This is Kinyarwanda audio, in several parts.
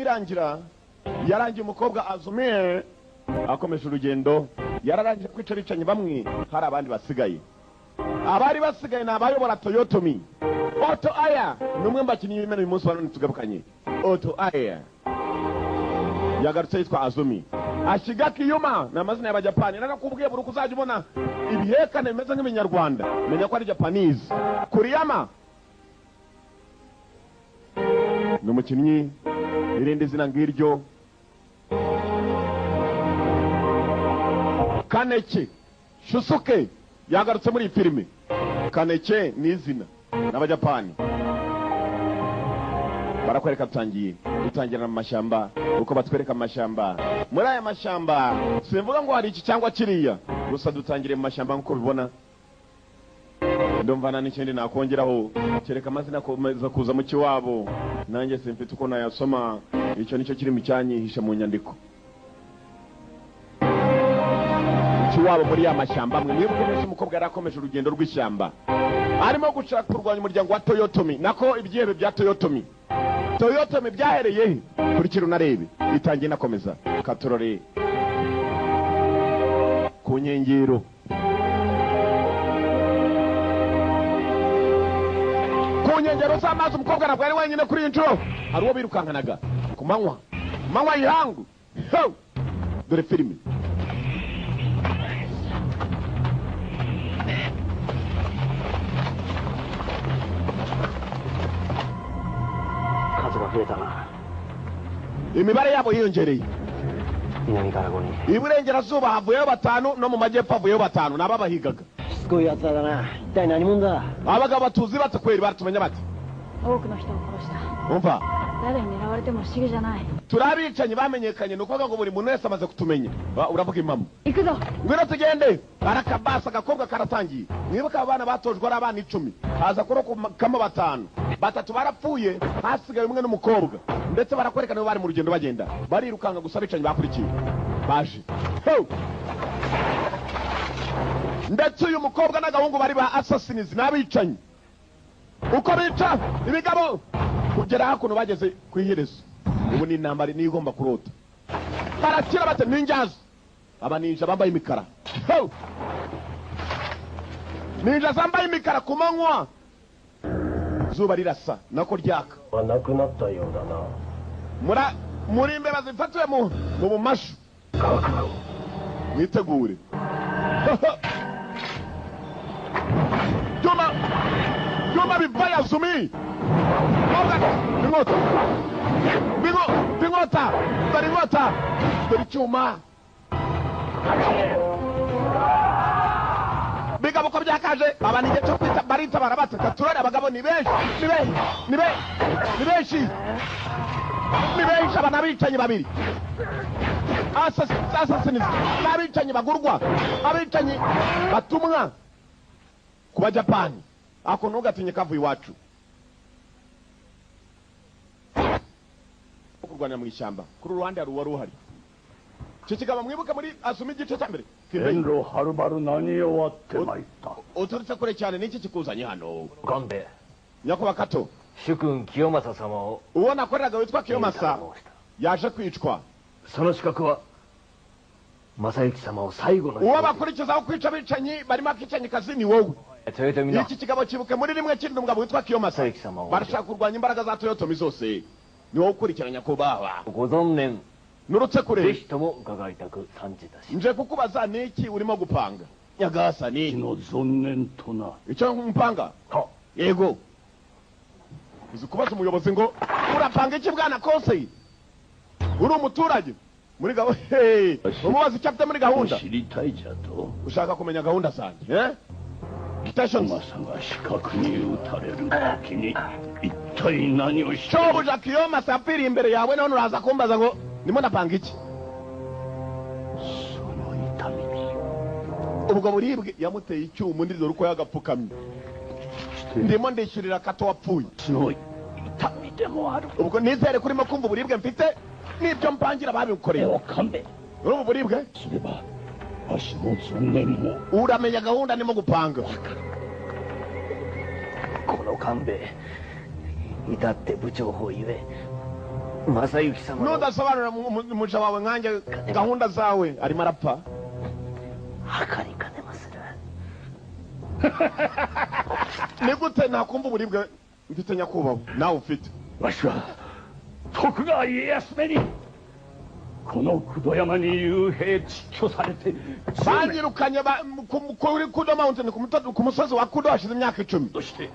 birangira yarangiye umukobwa Azumi akomeje urugendo yararangije kwica bicanye bamwe hari abandi basigaye abari basigaye nabayobora Toyotomi Otto Aya numwe mbakinyi b'imena uyu munsi banone tugabukanye Otto Aya yagarutse yitwa Azumi Ashiga Kiyuma na mazina y'abajapani nakakubwiye buri kuzajya ubona ibihekane bimeze nk'ibinyarwanda menya ko ari Japanese Kuriyama n'umukinnyi irindi zina ngiryo Kaneki Shusuke yagarutse muri filime Kaneki ni izina n'abajapani barakwereka dutangira mu mashyamba uko batwereka amashyamba muri aya mashyamba simvuga ngo hari iki cyangwa kiriya gusa dutangire mu mashyamba nkuko bibona ndomvana n'ikindi nakongeraho kereka amazina akomeza kuza mu kiwabo nanjye simfite uko nayasoma icyo nicyo kiri mu cyanyihishe mu nyandiko kiwabo muri ya mashyamba mwe mwibuke neza umukobwa yarakomeje urugendo rw'ishyamba arimo gushaka kurwanya umuryango wa Toyotomi nako ibyihebe bya Toyotomi byahereye kuri kiro narebe itangiye nakomeza katorore ku nkengero z'amazi umukobwa ntabwo ari wenyine kuri iyi nshuro hari uwo birukankanaga ku manywa y'ihangu dore filime imibare yabo yiyongereye iburengerazuba havuyeho 5 no mu majyepfo havuyeho 5 naba bahigaga abagabo batuzi batakweri baratumenya bati umva turabicanye bamenyekanye nuko ngo buri muntu wese amaze kutumenya uravuga impamo ngwino tugende barakabasa agakobwa karatangiye mwibuka abana batojwe ari abana 10 haza kurokamo 5 batatu barapfuye hasigaye umwe n'umukobwa ndetse barakwerekana bari mu rugendo bagenda barirukanga gusa bicanye bakurikiye baje ndetse uyu mukobwa n'agahungu bari ba assassins n'abicanye uko bica ibigabo kugera hakuno bageze ku iherezo ubu ni intambara niyo igomba kurota barakira bate ninjaza abaninja bambaye imikara ninja zambaye imikara ku manywa zuba rirasa nako ryaka muri imbeba zifatiwe mu bumashu mwitegure Juma bivaya Azumi Bingota Dore cyuma Bigabo ko byakaje abanije cyo kwita barita barabataka turare abagabo ni benshi abana bicanye babiri assassins n'abicanye bagurwa abicanye batumwa ku bajapani ako ntugatinye kavuye iwacu kurwanira mu ishyamba kuri ruhande hari uwari uhari cyo kigaba mwibuka muri Azumi igice cya mbere Enro harubaru nani watte maita uturutse kure cyane niki kikuzanye hano Gambe Nyakuba Kato Shukun Kiyomasa sama o uwo nakoreraga witwa Kiyomasa yaje kwicwa sono shikaku wa Masayuki sama o saigo no uwo bakurikizaho kwica bicanyi barimo akicanye kazini wowe iki kigabo kibuke muri rimwe kindi umugabo witwa Kiyomasa barashaka kurwanya imbaraga za Toyotomi zose ni wowe ukurikiranya ko baba gozonnen nurutse kure hitomo ukagaitaku sanjita nje kukubaza niki urimo gupanga nyagasa ni kinozonnen tona icyo mpanga yego uzi kubaza umuyobozi ngo urapanga iki bwana kose uri umuturage muri gahunda umubaza icyo afite muri gahunda ushaka kumenya gahunda zanjye masanga shikaku ni utareru kini itai nani o shobuja Kiyomasa apiri imbere yawe none uraza kumbaza ngo ndimo ndapanga iki sono itami ubwo buribwe yamuteye icyuma ndizoro uko yagapfukamye ndimo ndishyurira Kato wapfuye sono itami demo haru ubwo nizere kurimo kumva uburibwe mfite nibyo mpangira babikoreye kambe ubu buribwe sibeba ashimutsu nemo uramenya gahunda ndimo gupanga kono kambe itatte buchou iwe 正幸様の nudasobanurira umuja wawe nkanjye gahunda zawe arimo arapfa 墓に金もする ni gute nakumva uburibwe mfite nyakubahwa nawe ufite わしは徳川家康めにこの九度山に幽閉窒居されて banyirukanye kuri kudo mountain ku musozi wa kudo hashize imyaka 10 として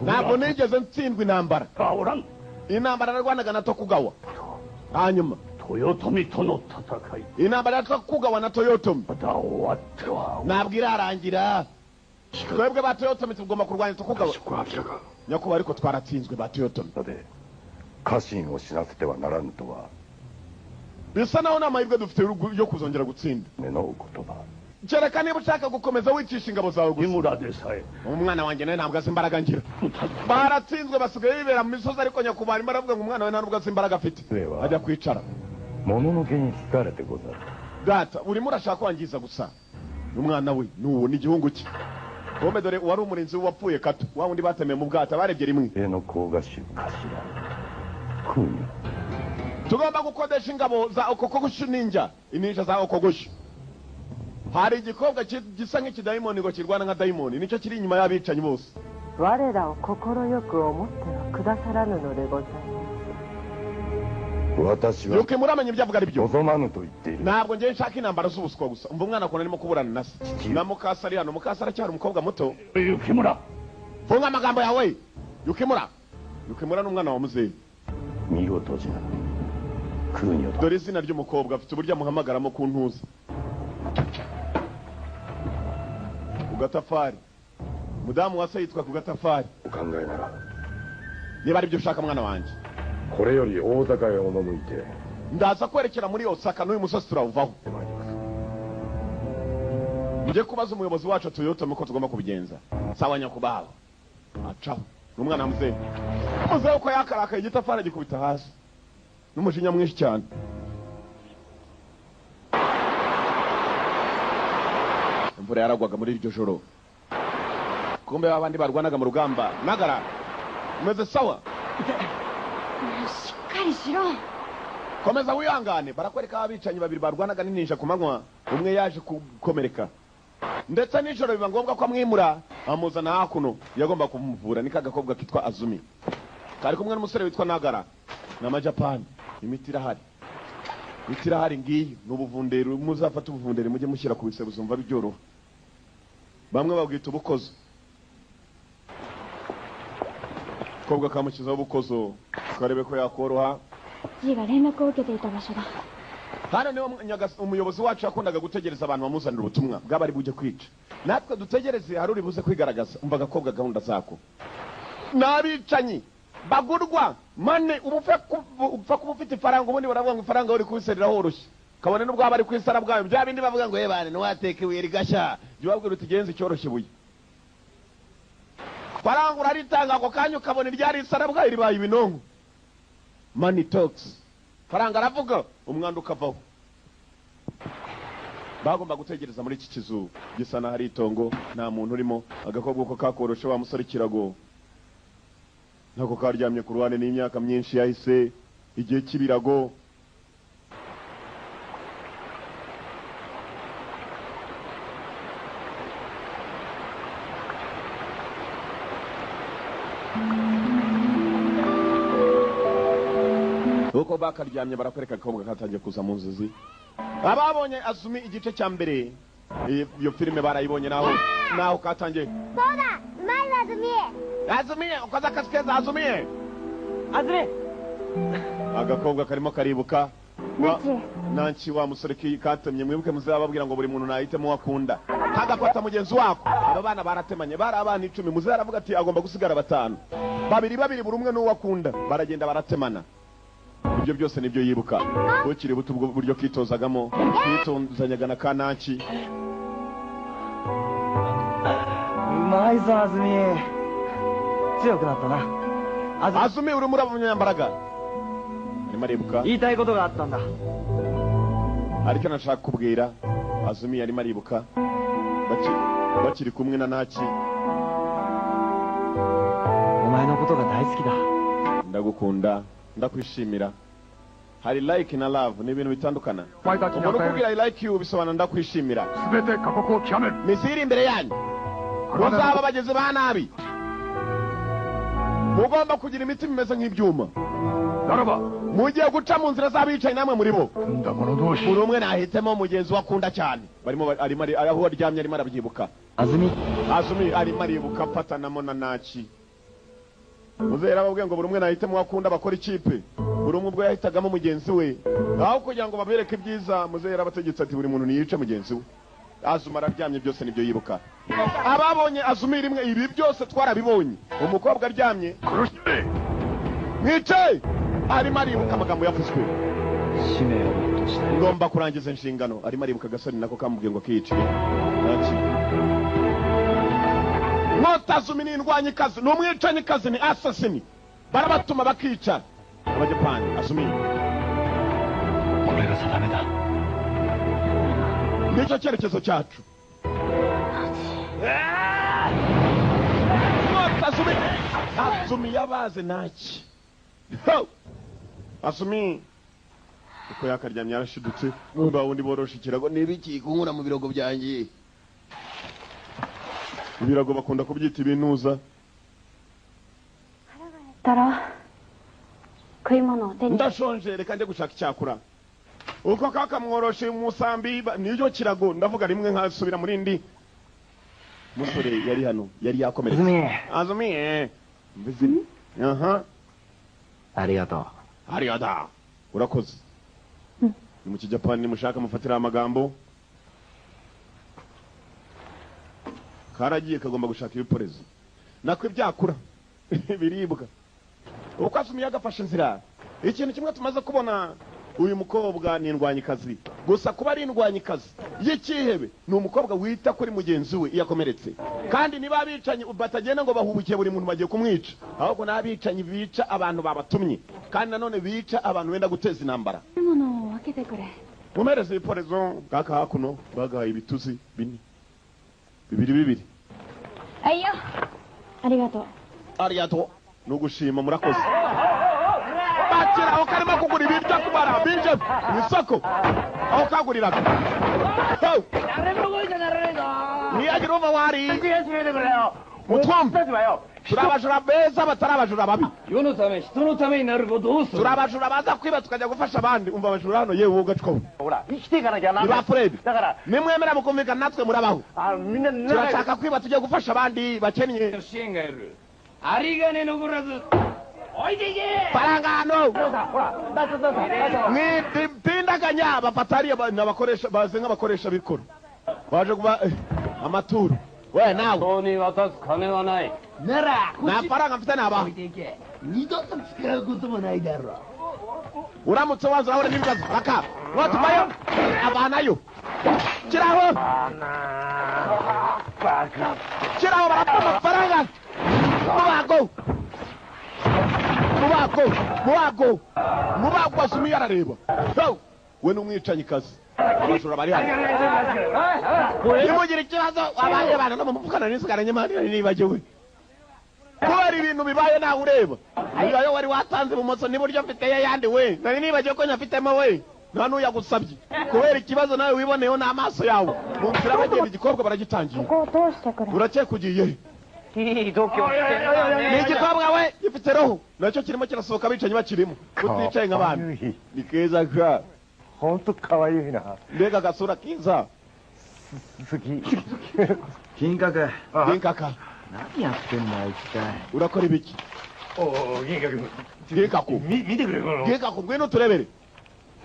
ntabwo nigeze ntsindwa intambara がおらん intambara narwanaga na Tokugawa hanyuma 豊臣との戦い intambara ya Tokugawa na Toyotomi まだ終わっては ntabwo irarangira twebwe ba Toyotomi tugomba kurwanya Tokugawa こは明らか nyakubahwa ariko twaratsinzwe ba Toyotomi だで家臣を死なせてはならぬとは bisa naho nta mahirwe dufite yo kuzongera gutsinda 目の言葉 kereka niba ushaka gukomeza wicisha ingabo zawe 日 gusa 村でさえ umwana wanjye nawe ntabwo azi imbaraga ngira baratsinzwe basigaye bibera mu misozi ariko nyakubahwa arimo aravuga ngo umwana we nta nubwo azi imbaraga afite Reba. ajya kwicara 物の毛に惹かれてござる data urimo urashaka kwangiza gusa umwana we nuwo ni igihungu cye bombe dore wari umurinzi wapfuye kato wa wundi batemeye mu bwato barebye rimwe 家の甲賀衆頭空に tugomba gukodesha ingabo za okokogoshu ninja ininja za okogoshu hari igikobwa gisa nk'ikidayimoni ngo kirwana nka dayimoni nicyo kiri inyuma y'abicanyi bose 我らを快く思ってはくださらぬのでございます。 私は yuko muramenya ibyo avuga ari byo 望まぬと言っている ntabwo ngiye nshaka intambara z'ubuswa gusa umva umwana akunda arimo kuburana na se na mukasari hano mukasari aracyari umukobwa muto 雪村 funga amagambo yawe yukimura yukimura n'umwana wa muzehe 見事じゃ空女だ dore izina ry'umukobwa afite uburyo amuhamagaramo ku ntuza ku gatafari mudamu wa se yitwa ku gatafari お考えなら niba ari byo ushaka mwana wanjye これより大坂へ赴いて ndaza kwerekera muri Osaka n'uyu musozi turawuvaho 参ります njye kubaza umuyobozi wacu Toyota ko tugomba kubigenza sawa nyakubahwa acaho n'umwana muzehe muzehe uko yakarakaye igitafari agikubita hasi n'umujinya mwinshi cyane imvura yaragwaga muri iryo joro kumbe abandi barwanaga mu rugamba nagara umeze sawa しっかりしろ。 komeza wihangane barakwereka abicanyi babiri barwanaga n'ininja ku manywa umwe yaje gukomereka ndetse nijoro biba ngombwa ko amwimura amuzana hakuno yagomba kumuvura ni kagakobwa kitwa Azumi kari kumwe n'umusore witwa Nagara n'amajapani imiti irahari ngiyi n'ubuvunderi muzafata ubuvunderi mujye mushyira ku bisebe uzumva byoroha bamwe babwita ubukozo kobwa kamukizaho ubukozo karebe ko yakoroha G が連絡を受けていた場所だ。 hano niho umuyobozi wacu yakundaga gutegereza abantu bamuzanira ubutumwa bw'abari bujye kwica natwe dutegereze hari uri buze kwigaragaza umva agakobwa gahunda zako n'abicanyi bagurwa mane upfa kuba ufite ifaranga ubundi baravuga ngo ifaranga uri kubiserera horoshye kabone n'ubwo bari kwisara bwayo bya bindi bavuga ngo yebane ntiwateke ibuye rigashya jya ubabwira uti genza icyoroshye ibuye faranga uraritanga ako kanya ukabona iryari isara bwayo ribaye ibinonko money talks faranga aravuga umwanda ukavaho bagomba gutegereza muri iki kizu gisa na hari itongo nta muntu urimo agakobwa ko kakoroshe wa musore kirago nako karyamye ku ruhande n'imyaka myinshi yahise igihe cy'ibirago uko bakaryamye barakwereka akabwa katangiye kuza mu nzozi ababonye Azumi igice cya mbere iyo filime barayibonye naho katangiye そうだ、うまいわ、ズミ。 Azumi ukoze akazi keza Azumi あずみ agakobwa karimo karibuka nanki wa musore katemye mwibuke muzababwira ngo buri muntu nahitemo wakunda kagafata mugenzi wako aba bana baratemanye bari abana 10 muze aravuga ati agomba gusigara batanu babiri buri umwe n'uwakunda baragenda baratemana ibyo byose nibyo yibuka ukiri buto ubwo buryo kitozagamo kitozanyaga na kananki うまいぞあずみ強くなったなあず Azumi uri muri abanyambaraga arimo aribuka 言いたいことがあったんだ ariko nashaka kubwira Azumi yarimo aribuka bakiri kumwe na Naki お前のことが大好きだ ndagukunda ndakwishimira hari like na love ni ibintu bitandukana. お前たちに Umuntu 与え kubwira る I like you bisobanura ndakwishimira. 全て過酷を極める Misiri imbere yanyu. Muzaba bageze ba nabi. Mugomba kugira imitima imeze nk'ibyuma. ならば Mugiye guca mu nzira z'abicaye namwe muri bo. 組んだ者同士 Buri umwe nahitemo mugenzi wakunda cyane. Arimo aho aryamye arimo arabyibuka. Azumi arimo aribuka afatanamo na Nachi. Muzera ababwiye ngo buri umwe nahitemo wakunda bakora ikipe. Buri umwe ubwo yahitagamo mugenzi we. Aho kugira ngo babereke ibyiza Muzera abategetse ati buri muntu niyice mugenzi we. Azuma araryamye byose nibyo yibuka. Ababonye Azumi rimwe ibi byose twarabibonye. Umukobwa aryamye. Mwice! Arimo aribuka amagambo yavuzwe. Ngomba kurangiza inshingano. Arimo aribuka Gasani nako kamubwiye ngo kiyicire. Nachi. Azumi ni indwanyikazi, ni umwicanyikazi, ni assassin. Barabatuma bakica. Abajapani, Azumi. Nicyo cyerekezo cyacu. Azumi yabaze Nachi. Azumi uko yakaryamye yarashidutse numva wundi borosha ikirago nibiki kunkura mu birogo byanjye. Ibirago bakunda kubyita ibinuza. Ndashonje reka nde gushaka icyakura. Uko kakamworoshe umusambi niyo kirago ndavuga rimwe nkasubira muri ndi. Musore yari hano yari yakomeretse. Azumi mbizi. Aha. Arigato. Urakoze. Ni mu Kijapani mushaka mufatira amagambo. Karagiye kagomba gushaka ibiporezo. Nakwe byakura. Biribwa. Uko Azumi yagafashe inzira. Ikintu kimwe tumaze kubona uyu mukobwa ni indwanyikazi. Gusa kuba ari indwanyikazi y'ikihebe ni umukobwa wita kuri mugenzi we yakomeretse. Kandi niba abicanye batagenda ngo bahubukiye buri muntu bagiye kumwica. Ahubwo nabicanyi bica abantu babatumye. Kandi nanone bica abantu wenda guteza intambara. Mumereze ibiporezo kaka hakuno bagahaye ibituzi bine. Bibiri. Ayo. Arigato. Nugushima murakoze. Bakira aho karimo kugura ibiryo kubara binje isoko. Aho kaguriraga. Ni agira uva wari. Mutwambe. Turabajura beza batarabajura babi. Turabajura baza kwiba tukajya gufasha abandi umva abajura hano yewe ugacwa. Niba Fred. Nimwemera mukumvikana natwe murabaho. Turashaka kwiba tujye gufasha abandi bakennye. Arigane no gurazu. Parangano. Ni tindaganya bapatariye n'abakoresha baze nk'abakoresha bikora. Baje kuba amaturu. We nawe. Toni watasu kane wa nai. Na faranga mfite naba. Nidoto tsikira gutumo nai daro. Uramutse waza aho n'ibibazo. Baka. Watumayo. Abanayo. Kiraho. Baka. Kiraho barapama faranga. Mubago Azumi yarareba. We n'umwicanyikazi. Abajura bari hano. Nimugira ikibazo abanye bana no mupfukana nisigaranye mani nibagiwe. Kubera ibintu bibaye nawe ureba. Ayo wari watanze bumoso niburyo mfite yandi we. Nari nibagiwe ko nyafitemo we. Nta n'uyagusabye. Kubera ikibazo nawe wiboneyeho n'amaso yawe. Mu nzira bagenda igikobwa baragitangiye. Urakekugiye. Ni igikobwa we gifite roho nacyo kirimo kirasohoka bicanyi bakirimo uticaye nk'abandi ni keza ka honto kawaii na mbega gasura kiza Ginkaka nani yatte mwaita urakora ibiki Ginkaka ngwino turebere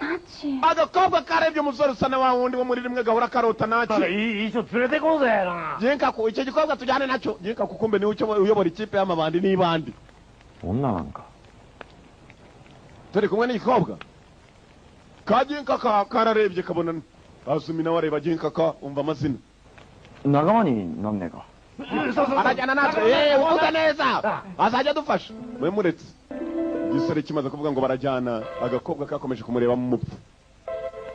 Nachi. agakobwa karebye umusore usa na wa wundi wo muri rimwe gahora karota Nachi icho turete kozera Ginkaka icyo gikobwa tujyane nacyo Ginkaka kumbe ni ucyo uyobora ikipe y'amabandi n'ibandi onnanka turi kumwe n'igikobwa ka Ginkaka kararebye kabona Azumi nawe areba Ginkaka umva amazina Nagama ni nanne ka arajyana natwe uvuga neza azajya dufasha mwe muretse igisore kimaze kuvuga ngo barajyana agakobwa kakomeje kumureba mu mupfu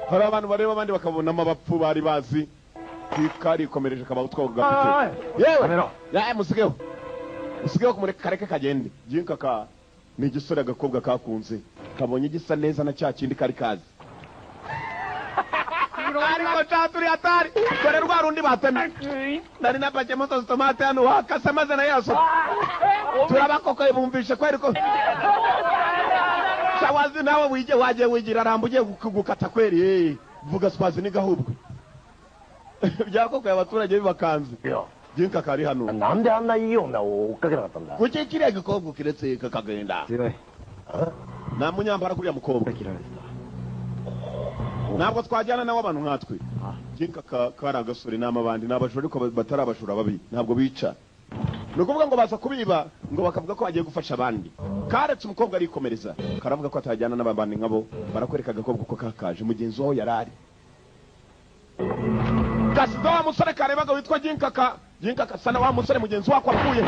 hari abantu bareba abandi bakabonamo abapfu bari bazi kari komereje kaba utwo gafite yewe musigeho kumureka kareke kagende Ginkaka ni igisore agakobwa kakunze kabonye gisa neza na cya kindi kari kazi ariko caturi atari dore rwa rundi batemye nari napaje moto tomate hano wakase maze na yaso turabakoko bumvishe kweri ko shawazi nawe waje wigira rambuye gukata kweri vuga swazi ni gahubwe byakoko y'abaturage bibakanze jinka kari hanoなんであんないい女を追っかけなかったんだ。kuki kiriya gikobwa kiretse kakagenda 強い nta munyambara kuriya mukobwa 切られて ntabwo twajyana nawe abantu nkatwe jinka kari agasore n'amabandi n'abajura ariko batari abajura babi ntabwo bica ni ukuvuga ngo baza kubiba ngo bakavuga ko bagiye gufasha abandi karetse umukobwa arikomereza karavuga ko atajyana n'ababandi nkabo barakwereka agakobwa uko kakaje mugenzi waho yarari gasido wa musore karebaga witwa jinkaka sana wa musore mugenzi wako apfuye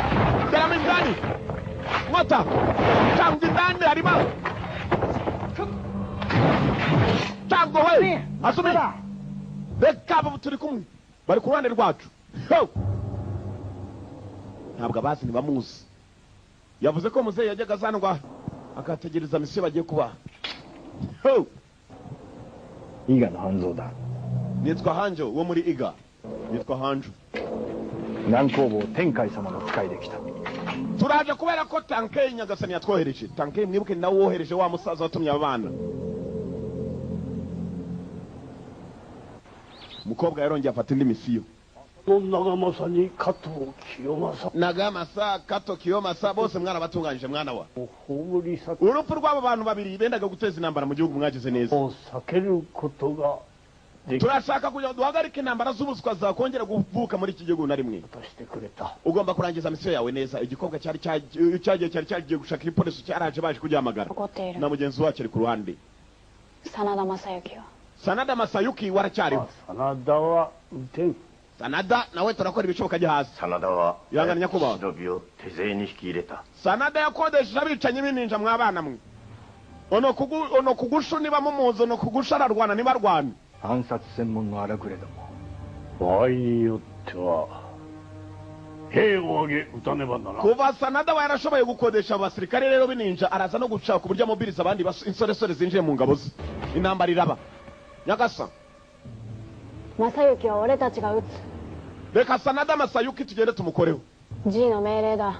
geramo indani mota cyangwa indani harimo cyangwa we asumi reka abo turi kumwe bari ku ruhande rwacu ntabwo abazi ntibamuzi yavuze ko muzehe yajyaga azanwa akategereza misiyo bagiye kubaha 伊賀の半蔵だ。 nitwa hanjo wo muri iga nitwa hanjo 南工房天海様の使いで来た。 turaje kubera ko Tankei nyagasani yatwohereje Tankei mwibuke nawe wohereje wa musaza watumye abana mukobwa yarongeye afata indi misiyo 長政に加藤清正 nagamasa kato kiyomasa bose mwana batunganyije mwana wa 葬り先 urupfu rw'aba bantu babiri bendaga guteza intambara mu gihugu mwagize neza を避けることができる turashaka kugira ngo duhagarike intambara z'ubuswa zakongera kuvuka muri iki gihugu na rimwe としてくれた ugomba kurangiza misiyo yawe neza igikobwa cyari gushaka ipolisi cyaraje baje kugihamagara 怒っている na mugenzi wacu ari ku ruhande 真田正幸は Sanada Masayuki waracyariho 真田は運転 Sanada nawe turakora ibishoboka ajya hasi 真田は yangana nyakubahwa 忍びを手勢に引き入れた。 Sanada yakodesheje abicanyi b'ininja mwabana mwe ono kugusha niba mumuzi ono kugusha ararwana niba arwana 暗殺専門の荒くれども。 場合によっては兵を挙げ撃たねばならん kuva Sanada we yarashoboye gukodesha abasirikare rero b'ininja araza no gushaka uburyo amubiriza abandi insoresore zinjiye mu ngabo ze intambara iraba nyagasa 正幸は俺たちが撃つ reka Sanada Masayuki tugende tumukoreho G の命令だ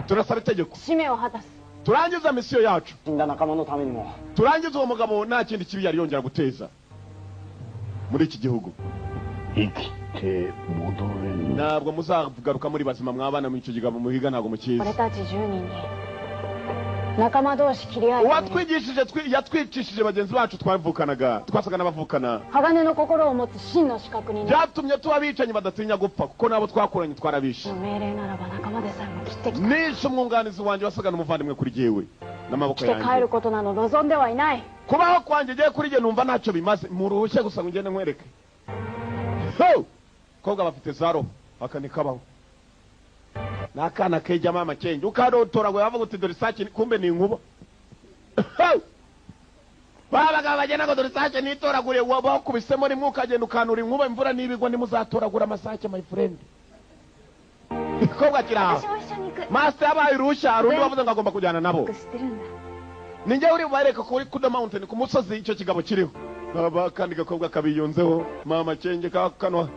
turasaba itegeko 使命を果たす turangiza misiyo yacu 死んだ仲間のためにも turangiza uwo mugabo nta kindi kibi yari yongera guteza muri iki gihugu 生きて戻れぬ ntabwo muzagaruka muri bazima mwabana mu icyo gigabo muhiga ntabwo mukizi 俺たち10人に仲間同士切り合えたね yatwicishije bagenzi bacu twavukanaga twasaga n'abavukana 鋼の心を持つ真の資格になる byatumye tuba abicanyi badatinya gupfa kuko nabo twakuranye twarabishe 命令ならば仲間でさえも切ってきた nishe umwunganizi wanjye wasaga n'umuvandimwe kuri jyewe n'amaboko 来て帰る yanjye ことなど望んではいない kubaho kwanjye ngiye kuri jye numva ntacyo bimaze muruhushye gusa ngo ngende nkwereke kobwa bafite za roho aka nikabaho n'akana kejya mama kenge ukarotora ngo bavuga uti dore isake kumbe ni inkuba babaga bagenda ngo dore isake nitoragure bakubisemo rimwe ukagenda ukanura inkuba imvura n'ibigwa ntimuzatoragura amasake my friend kobwa kiri aho 私も一緒に行く master yabaye uruhushya hari undi wavuze ngo agomba kujyana nabo 知ってるんだ ninjye uri bubareka kuri kuda mountain ku musozi icyo kigabo kiriho kandi gakobwa kabiyunzeho mama kenge kano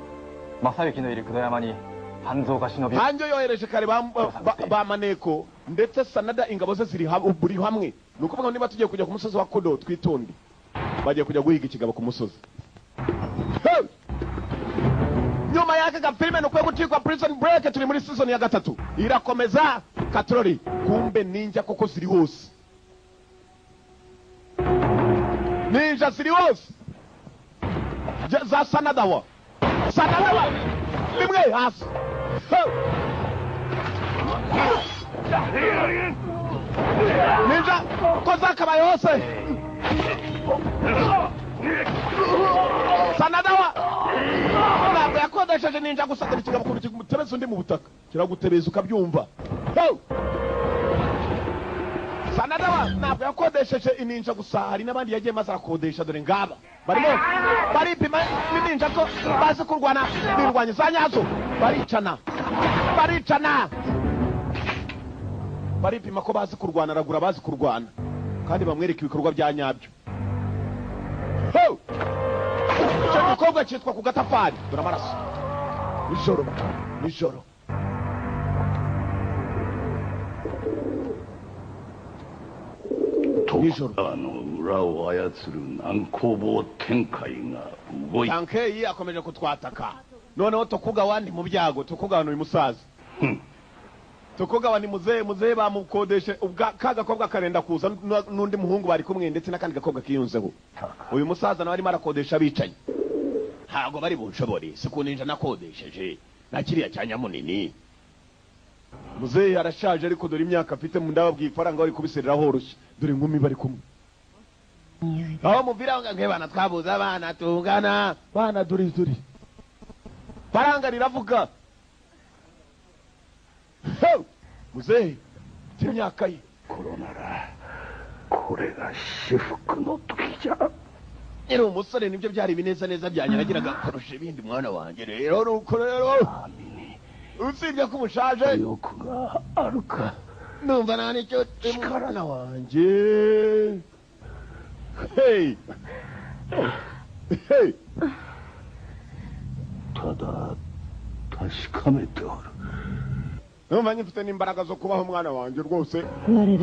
正幸のいる九度山に半蔵が忍び hanjye yohereje kare ba maneko ndetse Sanada ingabo ze ziri buri hamwe ni ukuvuga ngo niba tugiye kujya ku musozi wa kodo twitonde bagiye kujya guhiga ikigabo ku musozi nyuma y'aka gafilime ni ukwiye gucikwa prison break turi muri season ya 3 irakomeza katroli kumbe ninja koko ziri hose ninja ziri hose za Sanada wa rimwe hasi ninja ko zakabaye hose Sanada wa ntabwo yakodesheje ninja gusa dore ikigabo kumutebeza undi mu butaka kiragutebeza ukabyumva Sanada wa ntabwo yakodesheje ininja gusa hari n'abandi yagiye maze arakodesha dore ngaba barimo baripima n'ininja ko bazi kurwana n'indwanyi za nyazo baricana baripima ko bazi kurwana aragura bazi kurwana kandi bamwereka ibikorwa bya nyabyo. Icyo gikobwa cyitwa ku gatafari. Dore amaraso. Nijoro. Tokugawaの裏を操る難攻防展開が動いた。Tankei akomeje kutwataka. Noneho Tokugawa ni mu byago. Tokugawa ni uyu musaza. Tokugawa ni muzee bamukodeshe ka gakobwa karenda kuza n'undi muhungu bari kumwe ndetse n'akandi gakobwa kiyunzeho. Uyu musaza nawe arimo arakodesha bicanyi. Ntago bari bunshobore sikuninja nakodesheje nakiriya cyanya munini. Muzee arashaje ariko dore imyaka afite mu ndababwiye ifaranga bari kubiserera horoshye. Dore inkumi bari kumwe. Aho muvira nk'abana twabuze abana tungana bana duri faranga riravuga. Muzee imyaka ye 頃ならこれが至福の時じゃ。 Ero umusore nibyo byari bineza neza byanyagiraga kurusha ibindi mwana wanjye rero nuko rero usibye ko umushaje yokuga aruka numva nta nicyo mwana wanjye. Hey ただ確かめておる。 numva nyifite n'imbaraga zo kubaho mwana wanjye rwose.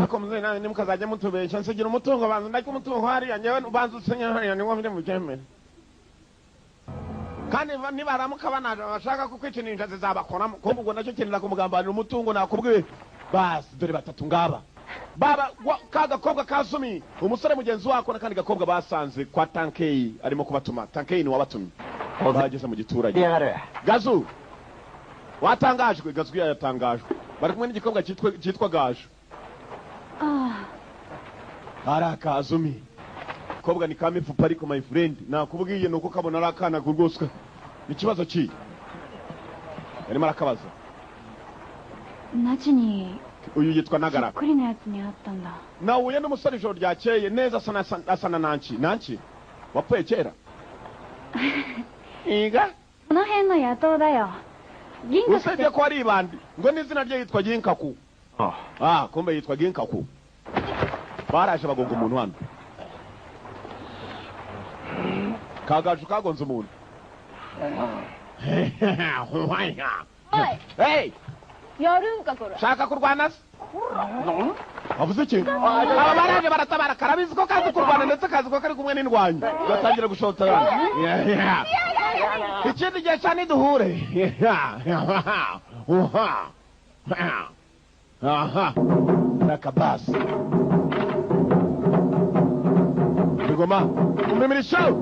Ako muzee nawe nimukazajya mutubeshya nsigira umutungo banza ndaki umutungo hariya nyewe banza usenya hariya ni ngombwa mujyemere. Kandi nibaramuka bashaka kukwica injazi zabakoramo kumva ubwo nacyo kinira kumugambanira umutungo nakubwiye. Basi dore batatu ngaba baba ka gakobwa kasumi umusore mugenzi wako n'akandi gakobwa basanze kwa Tankei arimo kubatuma. Tankei ni wabatumye bageze mu giturage. Gazu watangajwe. Gazu yatangajwe bari kumwe n'igikobwa cyitwa Gaju. Arakazumi kobwa ni kamifupa ariko my friend nakubwiye nuko kabona arakana gurgoswa ikibazo ki arimo arakabaza. ナチに uyu yitwa Nagara そっくりなやつに会ったんだ。 nahuye n'umusore ijoro ryakeye neza asa na Nanchi wapfuye kera. Iga この辺の野党だよ。銀閣って usibye ko ari ibandi ngo n'izina rye yitwa Ginkaku. Kumbe yitwa Ginkaku. Baraje bagonga umuntu hano. Kagaju kagonze umuntu. Hey! やるんかこれ。 Shaka kurwana se? Avuze iki? Aba baraje baratabara karabizi ko kazi kurwana ndetse kazi ko kari kumwe n'indwanyi. Gatangira gushotana. Ikindi gihe cyane duhure. Nakabasi. Bigoma. Mimirisho.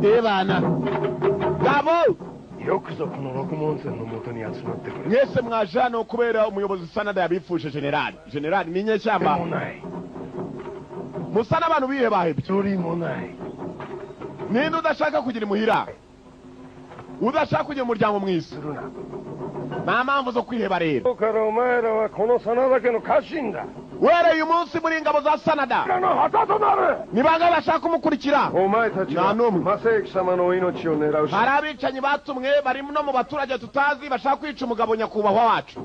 Ebana. Gabo. よくぞこの六門線の元に集まってくれ。 Mwese mwaje hano kubera umuyobozi Sanada yabifuje generali ni nyeshyamba. もない。 Musa n'abantu bihe bahebye. 一人もない。 Ninde udashaka kugira imuhira? Udashaka kugira umuryango mwiza? するな。 Nta mpamvu zo kwiheba rero. 今日からお前らはこの真田家の家臣だ。 Uhereye uyu munsi muri ingabo za Sanada. 俺らの旗となる。 Ni bangahe bashaka kumukurikira? お前たちは なのむ 正行様の命を狙うし。 Hari abicanyi batumwe bari no mu baturage tutazi bashaka kwica umugabo nyakubahwa wacu.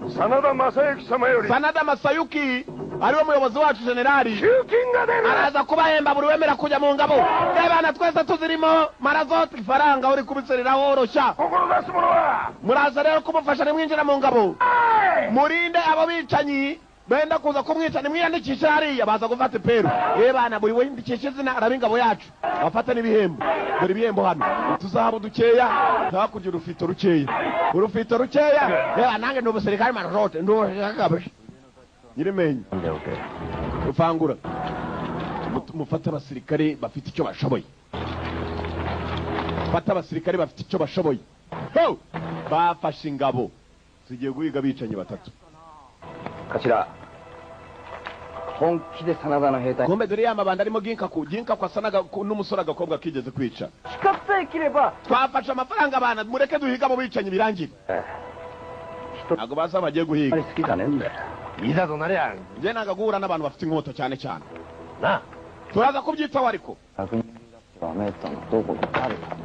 真田正行様より Sanada Masayuki ariwe muyobozi wacu generali. 給金が出る。 Araza kubahemba buri wemera kujya mu ngabo. Ebana twese tuzirimo marazoti ifaranga uri kubiserera woroshya. 志す者は Muraza rero kumufasha nimwinjira mu ngabo. Murinde abo bicanyi benda kuza kumwica nimwiyandikishe hariya baza gufata iperu. Ebana buri windikishe izina araba ingabo yacu. Bafata n'ibihembo. Dore ibihembo hano. Tuzahabo dukeya hakurya urufito rukeya. Urufito rukeya. Eba nange n'ubusirikare marazoti ndushakabe. Nyirimenye. Ufangura. Mufata abasirikare bafite icyo bashoboye. Fata abasirikare bafite icyo bashoboye. Bafashe ingabo zigiye guhiga bicanyi batatu. 頭本気で真田の兵隊 Kumbe dore ya mabanda arimo Ginkaku asanaga n'umusore agakobwa kigeze kwica. 死活さえ切れば Twafashe amafaranga abana mureke duhiga abo bicanyi birangire. Ntabwo baza bagiye あ guhiga. れ好きじゃねえんだよ いざとなりゃ Njye nanga guhura n'abantu bafite inkota cyane cyane. な。 Turaza kubyitaho ariko. 悪人だってわめいたのどこで誰だ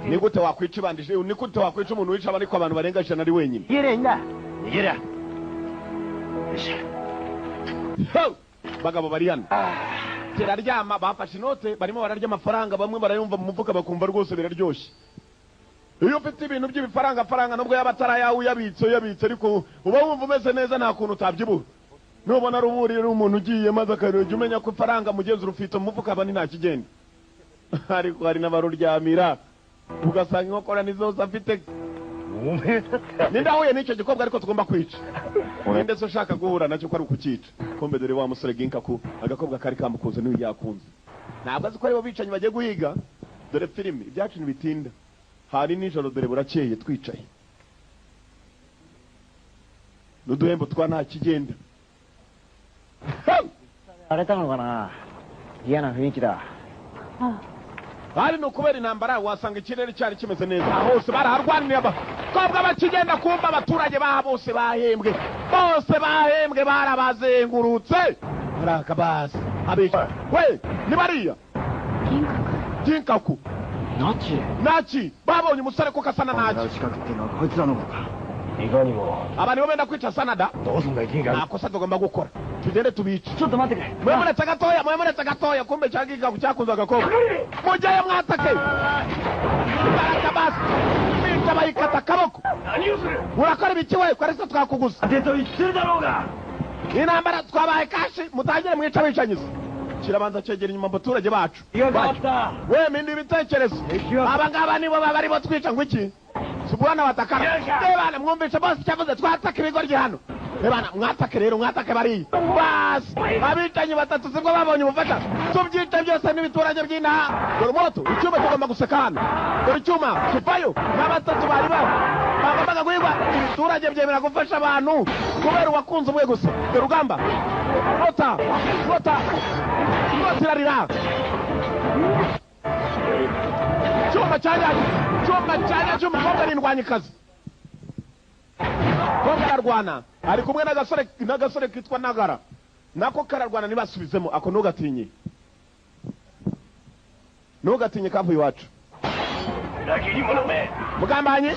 Ni gute wakwica ibandije? Ni gute wakwica umuntu wica ariko abantu barenga 100 ari wenyine? 言えりゃいいんだ 逃げりゃ。bagabo bari hano kiraryama bafashe inote barimo bararya amafaranga bamwe barayumva mu mufuka bakumva rwose biraryoshye iyo ufite ibintu by'ibifaranga nubwo yaba atarayawe uyabitse ariko uba wumva umeze neza nta kuntu utabyibuha nubona ruburiye n'umuntu ugiye maze akarujya umenya ko ifaranga mugenzi urufite mu mufuka bani nta kigenda ariko hari n'abaruryamira ugasanga inkokora nizose afite nindahuye n'icyo gikobwa ariko tugomba kwica ninde se ushaka guhura nacyo ko ari ukukica kombe dore wa musore Ginkaku agakobwa kari kamukunze niwe yakunze ntabwo azi ko aribo bicanyi bagiye guhiga dore filime ibyacu ntibitinda hari nijoro dore burakeye twicaye n'uduhembo twa nta kigenda 荒れたのかな嫌な雰囲気だ hari no kubera intambara wasanga ikirere cyari kimeze neza hose baraharwaniriye abakobwa bakigenda kumva abaturage baha bose bahembwe barabazengurutse barakabasi abisha we ni bariya Ginkaku Nachi babonye umusore ko kasana Nachi abantu benda kwica Sanada nakosa tugomba gukora tugende tubice mwemuretse gatoya kumbe cya Ginkaku cyakunze agakobwa mugiye mwatake barakabasi bica bayikata akaboko urakora ibiki we kwarese twakuguza intambara twabaye kashi mutangire mwica bicanyiza kirabanza cyegera inyuma abaturage bacu we mindi ibitekerezo aba ngaba nibo bari bo twica ngo iki subwana batakana bana mwumvishe bose cyavuze twataka ibigoryi hano bana mwatake rero mwatake bari bas abicanyi batatu sibwo babonye ubufasha tubyita byose n'ibiturage by'inaha dore moto icyuma tugomba gusekana dore icyuma kivayo n'abatatu bari bagombaga guhigwa ibiturage byemera gufasha abantu kubera uwakunze umwe gusa dore rugamba rota irarira cyuma cyanya cy'umukobwa arindwanyikazi kobwa ararwana ari kumwe n'agasore kitwa Nagara nako kararwana ntibasubizemo ako ntugatinye kavuye iwacu mugambanyi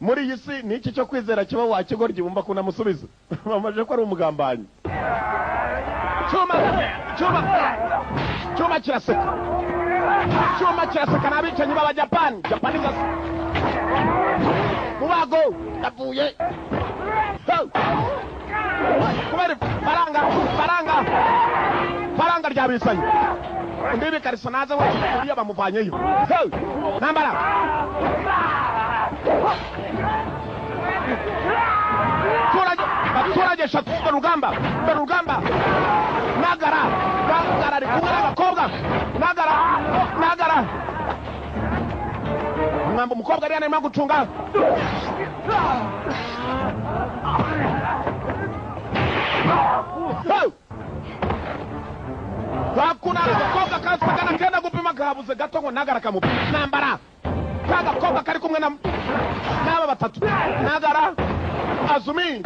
muri iyi si ni iki cyo kwizera kiba wakigoryi wumva kunamusubiza bamaje ko ari umugambanyi cyuma kiraseka n'abicanyi b'abajapani gasa mubago yavuye kubera faranga ryabisanye undi bikariso naze we uriya bamuvanyeyo nambara abaturage eshatu rugamba Nagara ari kumwe n'abakobwa Nagara mwamba umukobwa ari arimo gucunga bakuna abakobwa kasagana kenda gupima kabuze gato ngo Nagara kamupima nambara kagakobwa kari kumwe n'aba batatu Nagara Azumi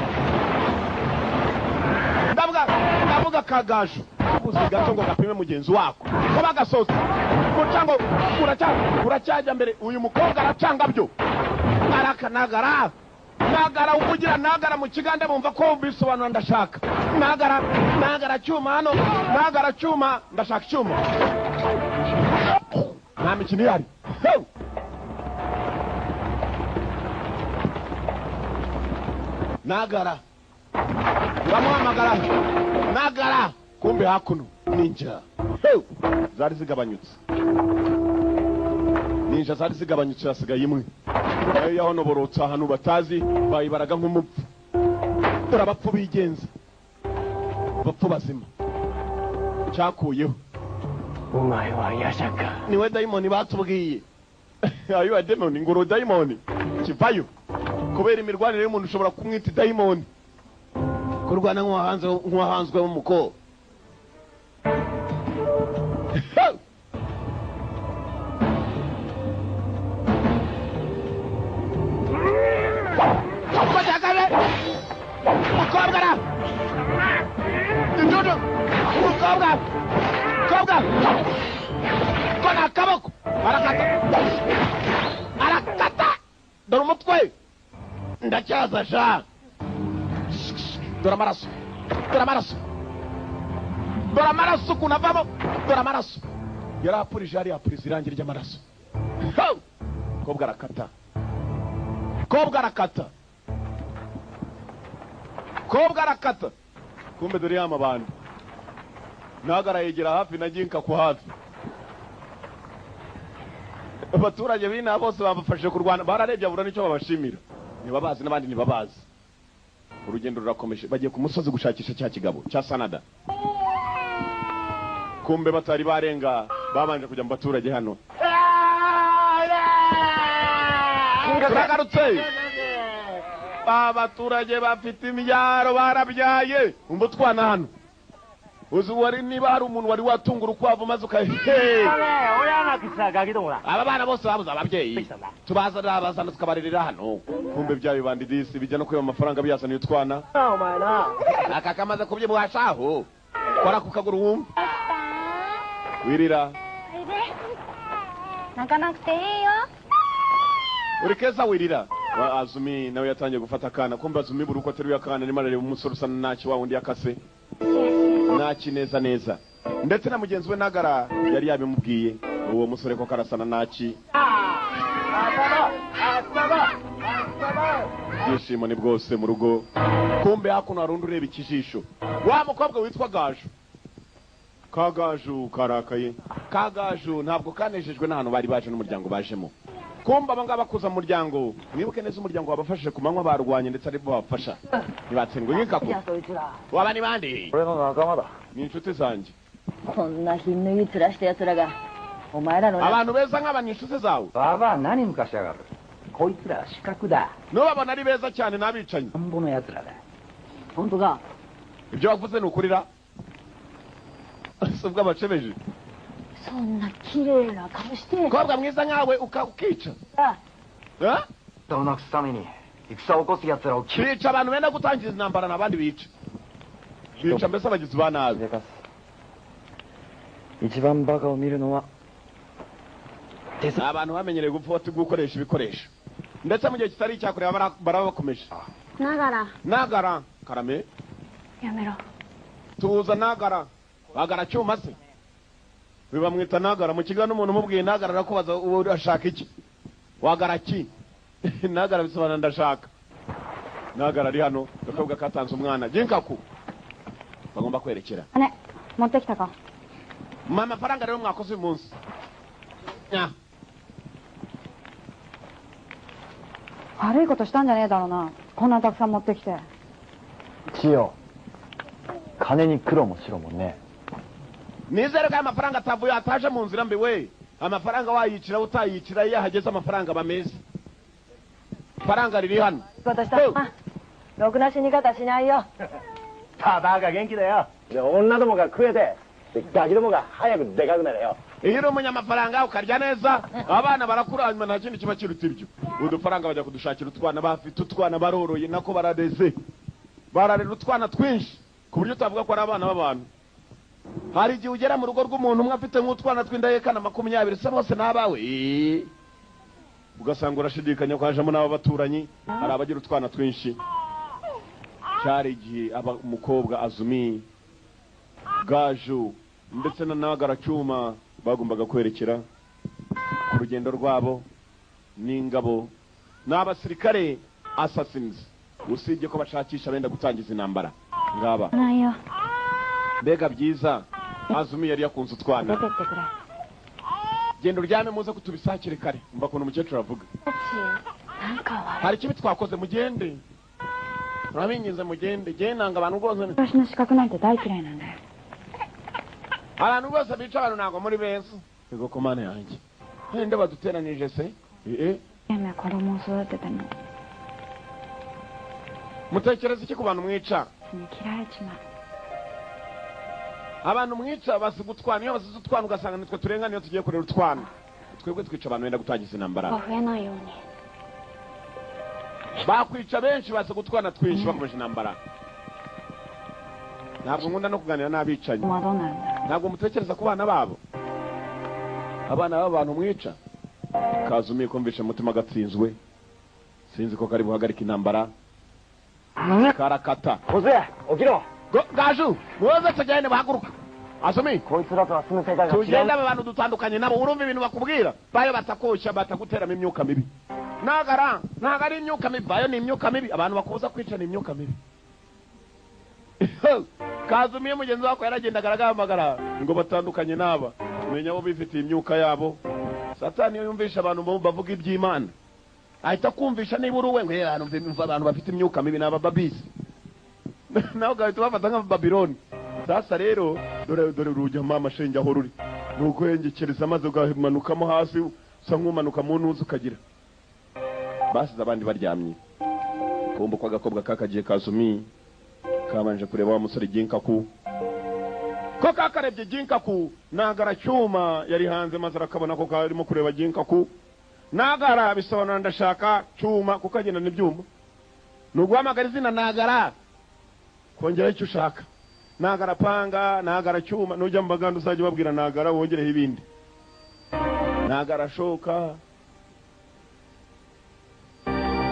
ndavuga kagaju kabuze gato ngo gapime mugenzi wako ko bagasoza kucango uracyajya mbere uyu mukobwa aracanga byo araka Nagara uvugira Nagara mu kigande bumva ko bisobanura ndashaka Nagara cyuma hano Nagara cyuma ndashaka cyuma nta mikino ihari Nagara uramuhamagara Nagara kumbe hakuno ninja zari zigabanyutse hasigaye imwe yaho noborotse ahantu batazi bayibaraga nk'umupfu dore abapfu bigenza abapfu bazima cyakuyeho umaye wayashaka niwe dayimoni batubwiye ayo dayimoni ngoro dayimoni kivayo kubera imirwanire y'umuntu ushobora kumwita dayimoni kurwana nk'uwahanzwe w'umuko umukobwa kona akaboko arakata dore umutwe ndacyaza sha dore amaraso dore amaraso dore amaraso kunavamo dore amaraso yarapurije hariya apuriza irangi ry'amaraso kobwa arakata kobwa arakata kobwa arakata kumbe dore y'amabandi nagara yegera hafi na jinka ku hafi abaturage b'ina bose bafashe ku Rwanda bararebye abura nicyo babashimira nibabazi n'abandi nibabazi urugendo rurakomeje bagiye ku musozi gushakisha cya kigabo cya Sanada kumbe batari barenga babanje kujya mu baturage hano turagarutse abaturage bafite imyaro barabyaye umbutwana hano uzi wari niba hari umuntu wari watunga urukwavu maze aba bana bose babuze ababyeyi tubazana tukabaririra hano kumbe bya bibandi disi bijya no kwiba amafaranga biyazaniye utwana aka kamaze kubyibwashaho kora ku kaguru wumva wirira uri keza wirira Azumi nawe yatangiye gufata akana kumbe Azumi buri uko ateruye akana nima areba umusore usa naki wa wundi yakase naki neza neza ndetse na mugenzi we Nagara yari yabimubwiye uwo musore ko karasana naki yishimo ni bwose mu rugo kumbe hakuno harundi ureba ikijisho wa mukobwa witwa Gaju Kagaju karakaye Kagaju ntabwo kanejejwe n'ahantu bari baje n'umuryango bajemo kumba abangaba kuza mu muryango mwibuke neza umuryango wabafashije ku manywa barwanye ndetse ari bo babafasha nibatsindwe nk'ikaku waba ni bandi ni inshuti zanjye abantu beza nk'aba ni inshuti zawe baba nani mukashagaru koitira shikakuda nubabona ari beza cyane n'abicanyi mbono yatsuraga hontoga ibyo wavuze ni ukurira subwa bacebeje sonna kirera kamushite kobwa mwiza nkawe ukica Donaku samini ikusa okosu yatsura bica abantu benda gutangiza intambara n'abandi bica bica mbese abagizi ba nabi ichiban baka o miru no wa abantu bamenyereye gukoresha ibikoresho ndetse mu gihe kitari icyakureba barabakomeje Nagara karame yamero tuza Nagara bagara cyuma se bibamwita Nagara mu kigo n'umuntu umubwiye Nagara arakubaza uwo urashaka iki wagara ki Nagara bisobanura ndashaka Nagara ari hano akabwa katanze umwana jinkaku bagomba kwerekera ane monte kitaka mama faranga rero mwakoze uyu munsi nya 悪いことしたんじゃねえだろうなこんなたくさん持ってきて千代金に苦労もしろもんね nizere ko amafaranga atavuye ataje mu nzira mbi we amafaranga wayicira utayicira iyo hageze amafaranga bameze faranga riri hano ろくな死に方しないよ。パパが元気だよ。で女どもが食えて、でガキどもが早くでかくなれよ。 iyo uri umunyamafaranga ukarya neza abana barakura hanyuma nta kindi kiba kiruta ibyo udufaranga bajya kudushakira utwana bafite utwana baroroye nako barareze bararera utwana twinshi ku buryo utavuga ko ari abana b'abantu hari igihe ugera mu rugo rw'umuntu umwe afite nk'utwana tw'indahekana 20 se bose n'abawe ugasanga urashidikanya ko hajemo n'abo baturanyi hari abagira utwana twinshi cyari igihe umukobwa Azumi Gaju ndetse na Nagara cyuma bagombaga kwerekera ku rugendo rwabo n'ingabo n'abasirikare assassins usibye ko bashakisha benda gutangiza intambara ngaba mbega byiza Azumi yari yakunze utwana gendo ryame muze kutubisakire kare mba kuntu umukecuru avuga hari kibi twakoze mugende urabinyize mugende genanga abantu rwose abantu bose bica abantu ntago muri beza yego komane yanjye ninde baduteranije se mutekereza iki ku bantu mwica abantu mwica basiga utwana iyo basize utwana ugasanga nitwe turenga niyo tugiye kurera utwana twebwe twica abantu benda gutangiza intambara bakwica benshi basiga utwana twinshi bakomeje intambara ntabwo nkunda no kuganira n'abicanyi ntabwo mutekereza ku bana babo abana b'abantu mwica Kazumiye kumvisha umutima gatsinzwe sinzi ko kari buhagarika intambara karakata. 小津起きろ。 Gaju, muze tujyane bahaguruka. Asumi, こいつらとは住む世界が違う。 tugenda abantu dutandukanye nabo urumva ibintu bakubwira. Bayo batakosha bataguteramo imyuka mibi. Ntago ari imyuka mibi, bayo ni imyuka mibi. Abantu bakubuza kwica ni imyuka mibi. Kazumiye mugenzi wako yaragendaga aragamagara ngo batandukanye n'aba. Menya abo bifitiye imyuka yabo. Satani yumvisha abantu bavuga iby'Imana. Ahita kumvisha niba uruwe ngo abantu bafite imyuka mibi n'aba babisi. Naho gahita bafata nka Babiloni. Sasa rero dore urujya mama shenge aho ruri. Nuko yengekereza maze ugamanukamo hasi usa nk'umanuka mu ntuzi ukagira. Basize abandi baryamye. Kumva kwa gakobwa kakagiye Kazumi kabanje kureba wa musore Jinkaku. Ko kakarebye Jinkaku nagara cyuma yari hanze maze arakabona ko karimo kureba Jinkaku. Nagara bisobanura ndashaka cyuma kuko agenda n'ibyuma. Nuguhamagara izina Nagara kongera icyo ushaka. Nagara panga, Nagara cyuma, nujya mbaganda uzajya babwira Nagara wongereho ibindi. Nagara shoka.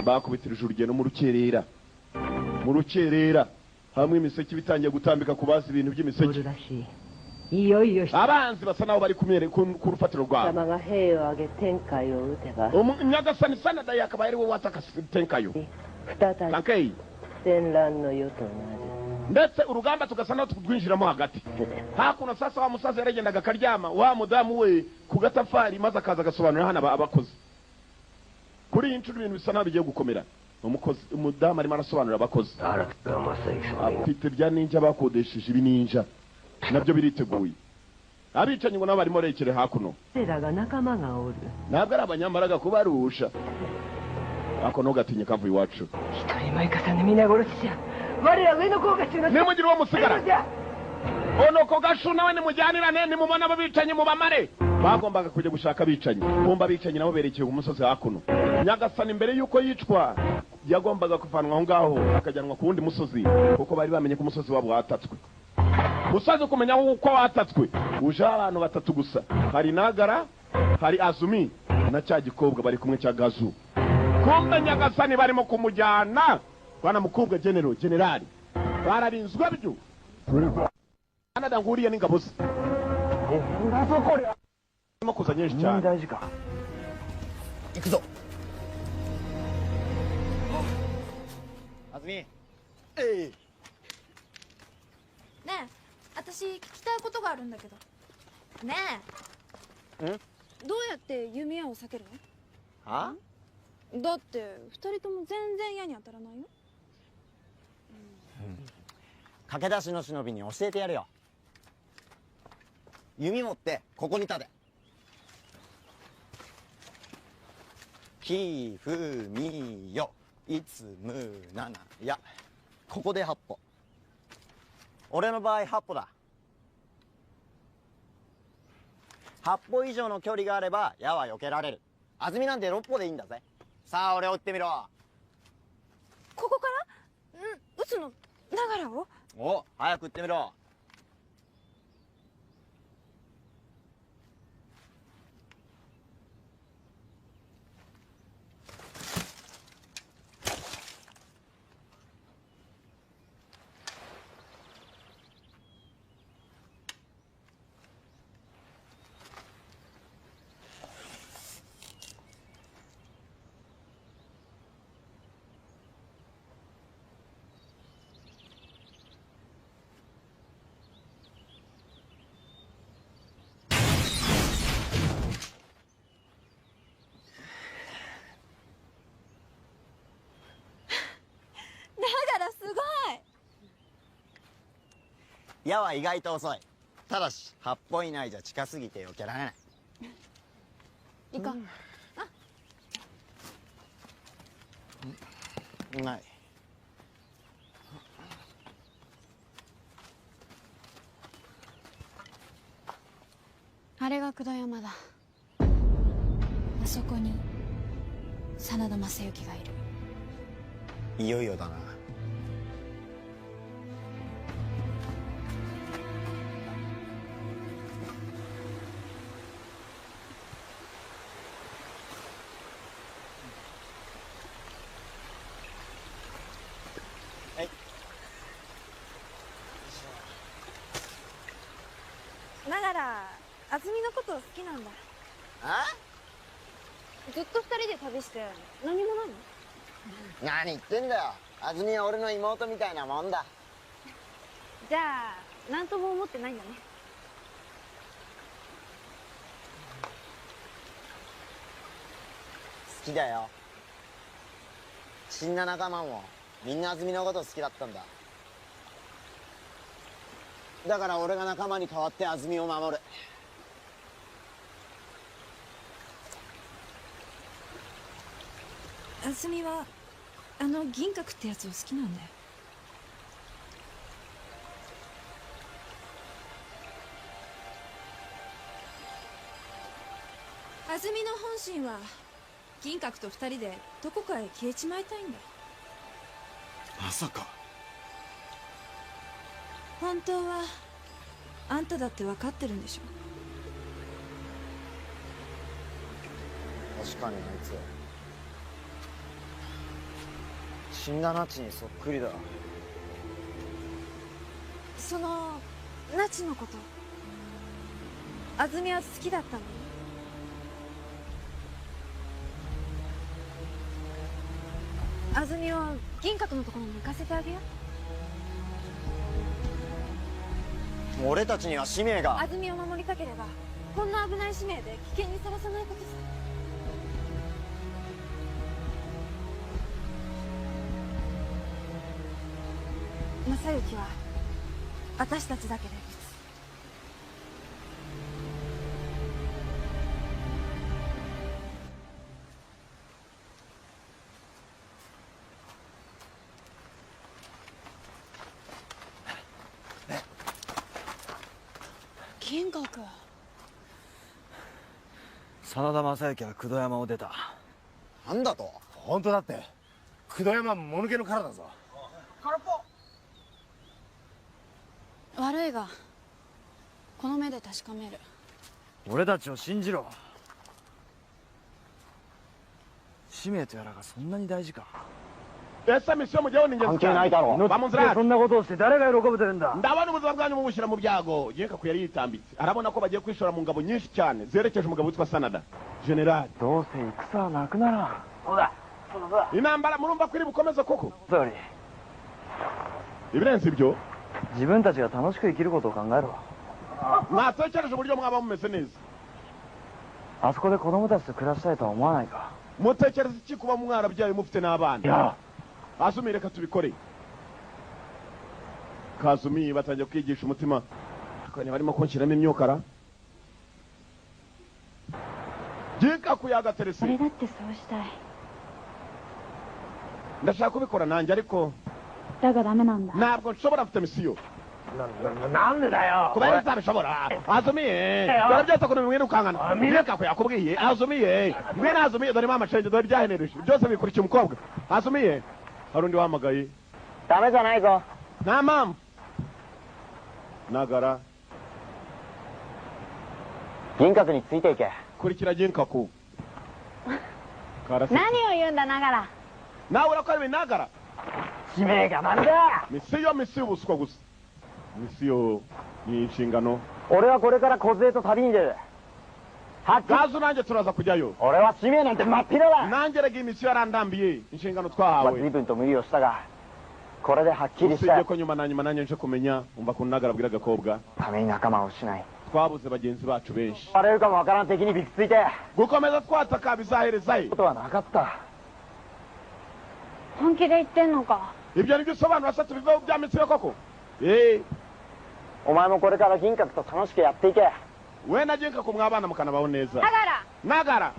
Bakubitirije urugendo mu rukerera. Mu rukerera hamwe imiseke bitangiye gutambika kubaza ibintu by'imiseke. Abanzi basa naho bari kumere ku rufatiro rwabo. Nyagasani Sanada yakaba ari we wataka tenkayo. Tankei. Ndetse urugamba tugasa naho twinjiramo hagati. Hakuno sasa wa musaza yaragendaga karyama wa mudamu we ku gatafari maze akaza gasobanura hana abakozi. Kuri iyi ncuro ibintu bisa naho bigiye gukomera. Umudamu arimo arasobanura abakozi. Afite bya ninja bakodesheje ibininja. Nabyo biriteguye. Abicanyi ngo nabo barimo rekere hakuno. Ntabwo ari abanyambaraga kubarusha. Ako no gatinye kavuye iwacu. Nimugira uwo musigara. Ono ko gashu nawe nimujyanirane nimubona abicanyi mubamare. Bagombaga kujya gushaka abicanyi. Bomba abicanyi nabo berekeye ku musozi hakuno. Nyagasani imbere yuko yicwa yagombaga kuvanwa aho ngaho akajyanwa ku wundi musozi kuko bari bamenye ko umusozi wabo watatswe. Musaze kumenya uko watatswe uje abantu batatu gusa. Hari Nagara, hari Azumi na cya gikobwa bari kumwe cya Gazu. Kumbe Nyagasani barimo kumujyana bana mukobwa generali. Bararinzwe byo. Anada nguriye n'ingabo ze. Ndimo kuzanyesha cyane. Ikuzo. Azumi. ねえ、私聞きたいことがあるんだけど。ねえ。どうやって弓矢を避けるの？は？だって二人とも全然矢に当たらないよ。駆け出しの忍びに教えてやるよ。弓持ってここに立て。ひふみよいつむななや。ここで8歩。俺の場合8歩だ。8歩以上の距離があれば矢は避けられる。安住なんて6歩でいいんだぜ。さあ俺を撃ってみろ。ここから？撃つのNagaraを？お、早く撃ってみろ。Nagaraすごい。矢は意外と遅い。ただし8歩以内じゃ近すぎて避けられない。行こう。うまい。あれが九度山だ。あそこに真田昌幸がいる。いよいよだな。ら安住のこと好きなんだ。ずっと二人で旅して何もないの？何言ってんだよ。安住は俺の妹みたいなもんだ。じゃあ何とも思ってないんだね。好きだよ。死んだ仲間もみんな安住のこと好きだったんだ。だから俺が仲間に代わって安住を守る。安住はあの銀閣ってやつを好きなんだよ。安住の本心は銀閣と二人でどこかへ消えちまいたいんだ。まさか。本当はあんただって分かってるんでしょ。確かにあいつ死んだナチにそっくりだ。そのナチのこと安住は好きだったの？安住を銀閣のところに行かせてあげよう。俺たちには使命が。安住を守りたければこんな危ない使命で危険にさらさないことさ。正行は私たちだけで撃つ。銀閣。真田正幸は九度山を出た。なんだと？本当だって。九度山もぬけの殻だぞ。空っぽ。悪いがこの目で確かめる。俺たちを信じろ。使命とやらがそんなに大事か。Essa missão mundial ninguém sabe. Vamos lá. そんなことをして誰が喜ぶというんだ。 ndabona ubuzima bwanyu mubushyira mu byago Genkaku yari yitambitse arabona ko bagiye kwishora mu ngabo nyinshi cyane zerekeje umugabo witwa Sanada General. どうせ戦はなくならん。そうだ。intambara murumva ko iri bukomeze koko? 総理、 ibirenze ibyo 自分たちが楽しく生きることを考えろ。 mwatekereje uburyo mwaba mumeze neza. あそこで子供たちと暮らしたいとは思わないか。 mutekereza iki kuba mwarabyaye mufite n'abana? いや、 Azumi reka tubikore. Kazumi batangiye kwigisha umutima akanya barimo kunshyiramo imyukara. Genkaku yagaterese. 俺だってそうしたい。 ndashaka kubikora nanjye ariko だがダメなんだ。 ntabwo nshobora mfite misiyo. なんでだよ。 kubera utabishobora. Azumi dore byose ukuntu bimwirukankana. Genkaku yakubwiye Azumi ngwino Azumi dore mama shenge dore byahenereje byose bikurikiye umukobwa. Azumi hari undi wahamagaye. ダメじゃないぞ。 nta mpamvu. Nagara 銀閣についていけ。 kurikira Genkaku. 何を言うんだながら。 nawe urakora ibintu Nagara. 使命がなんだ。 misiyo ubuswa gusa. misiyo ni inshingano. 俺はこれから小杖と旅に出る。gazo nanjye turaza kujyayo. 俺は使命なんて真っ平だ。 nanjye rega imisiyo yarandambiye inshingano 随 twahawe. 分と無理をしたが、これではっきりした。 usibye ko nyuma na nyuma nanjye nje kumenya umva ko Nagara abwira agakobwa ために仲間を失い。 twabuze bagenzi bacu benshi. バレるかもわからん敵にびくついて。 gukomeza twataka bizaherezayo. ことはなかった。 本気で言ってんのか。 ibyo nibyo usobanura se tubivaho bya misiyo koko? お前もこれから銀閣と楽しくやっていけ。 we na Genkaku mwabana mukanabaho neza. だから Nagara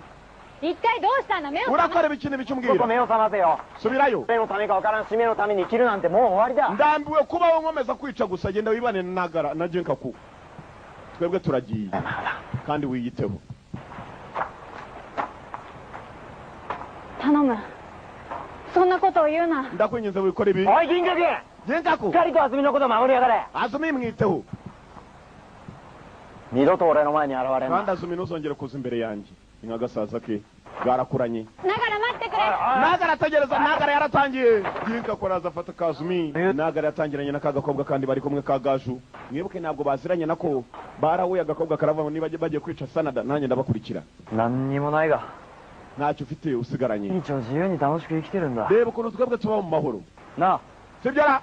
一体どうしたんだ。目を覚ま urakora ibiki n'ibiki ちょっと umbwira. 目を覚ませよ。 subirayo. 誰のためかわからん使命のために生きるなんてもう終わりだ。 ndambiwe kubaho nkomeza kwica gusa genda wibane na Nagara na Genkaku. twebwe turagiye kandi wiyiteho. 頼む。そんなことを言うな。 ndakwinginze wikore ibi. おい銀閣、 Genkaku しっかりと安住のことを守りやがれ。 Azumi mwiteho. 二度と俺の前に現れん kandi な。 Azumi ntuzongere kuza imbere yanjye. ni nk'agasaza ke bwarakuranye. ながら待ってくれ。 Nagara tegereza. Nagara yaratangiye. Genkaku araza afata Kazumi. Nagara yatangiranye na kagakobwa kandi bari kumwe ka Gaju. mwibuke ntabwo baziranye nako barahuye agakobwa karava niba bagiye kwica Sanada nanjye ndabakurikira 何にもないが ntacyo ufite usigaranye 一応自由に楽しく生きてるんだ reba ukuntu twebwe tuba mu mahoro な sibyo ra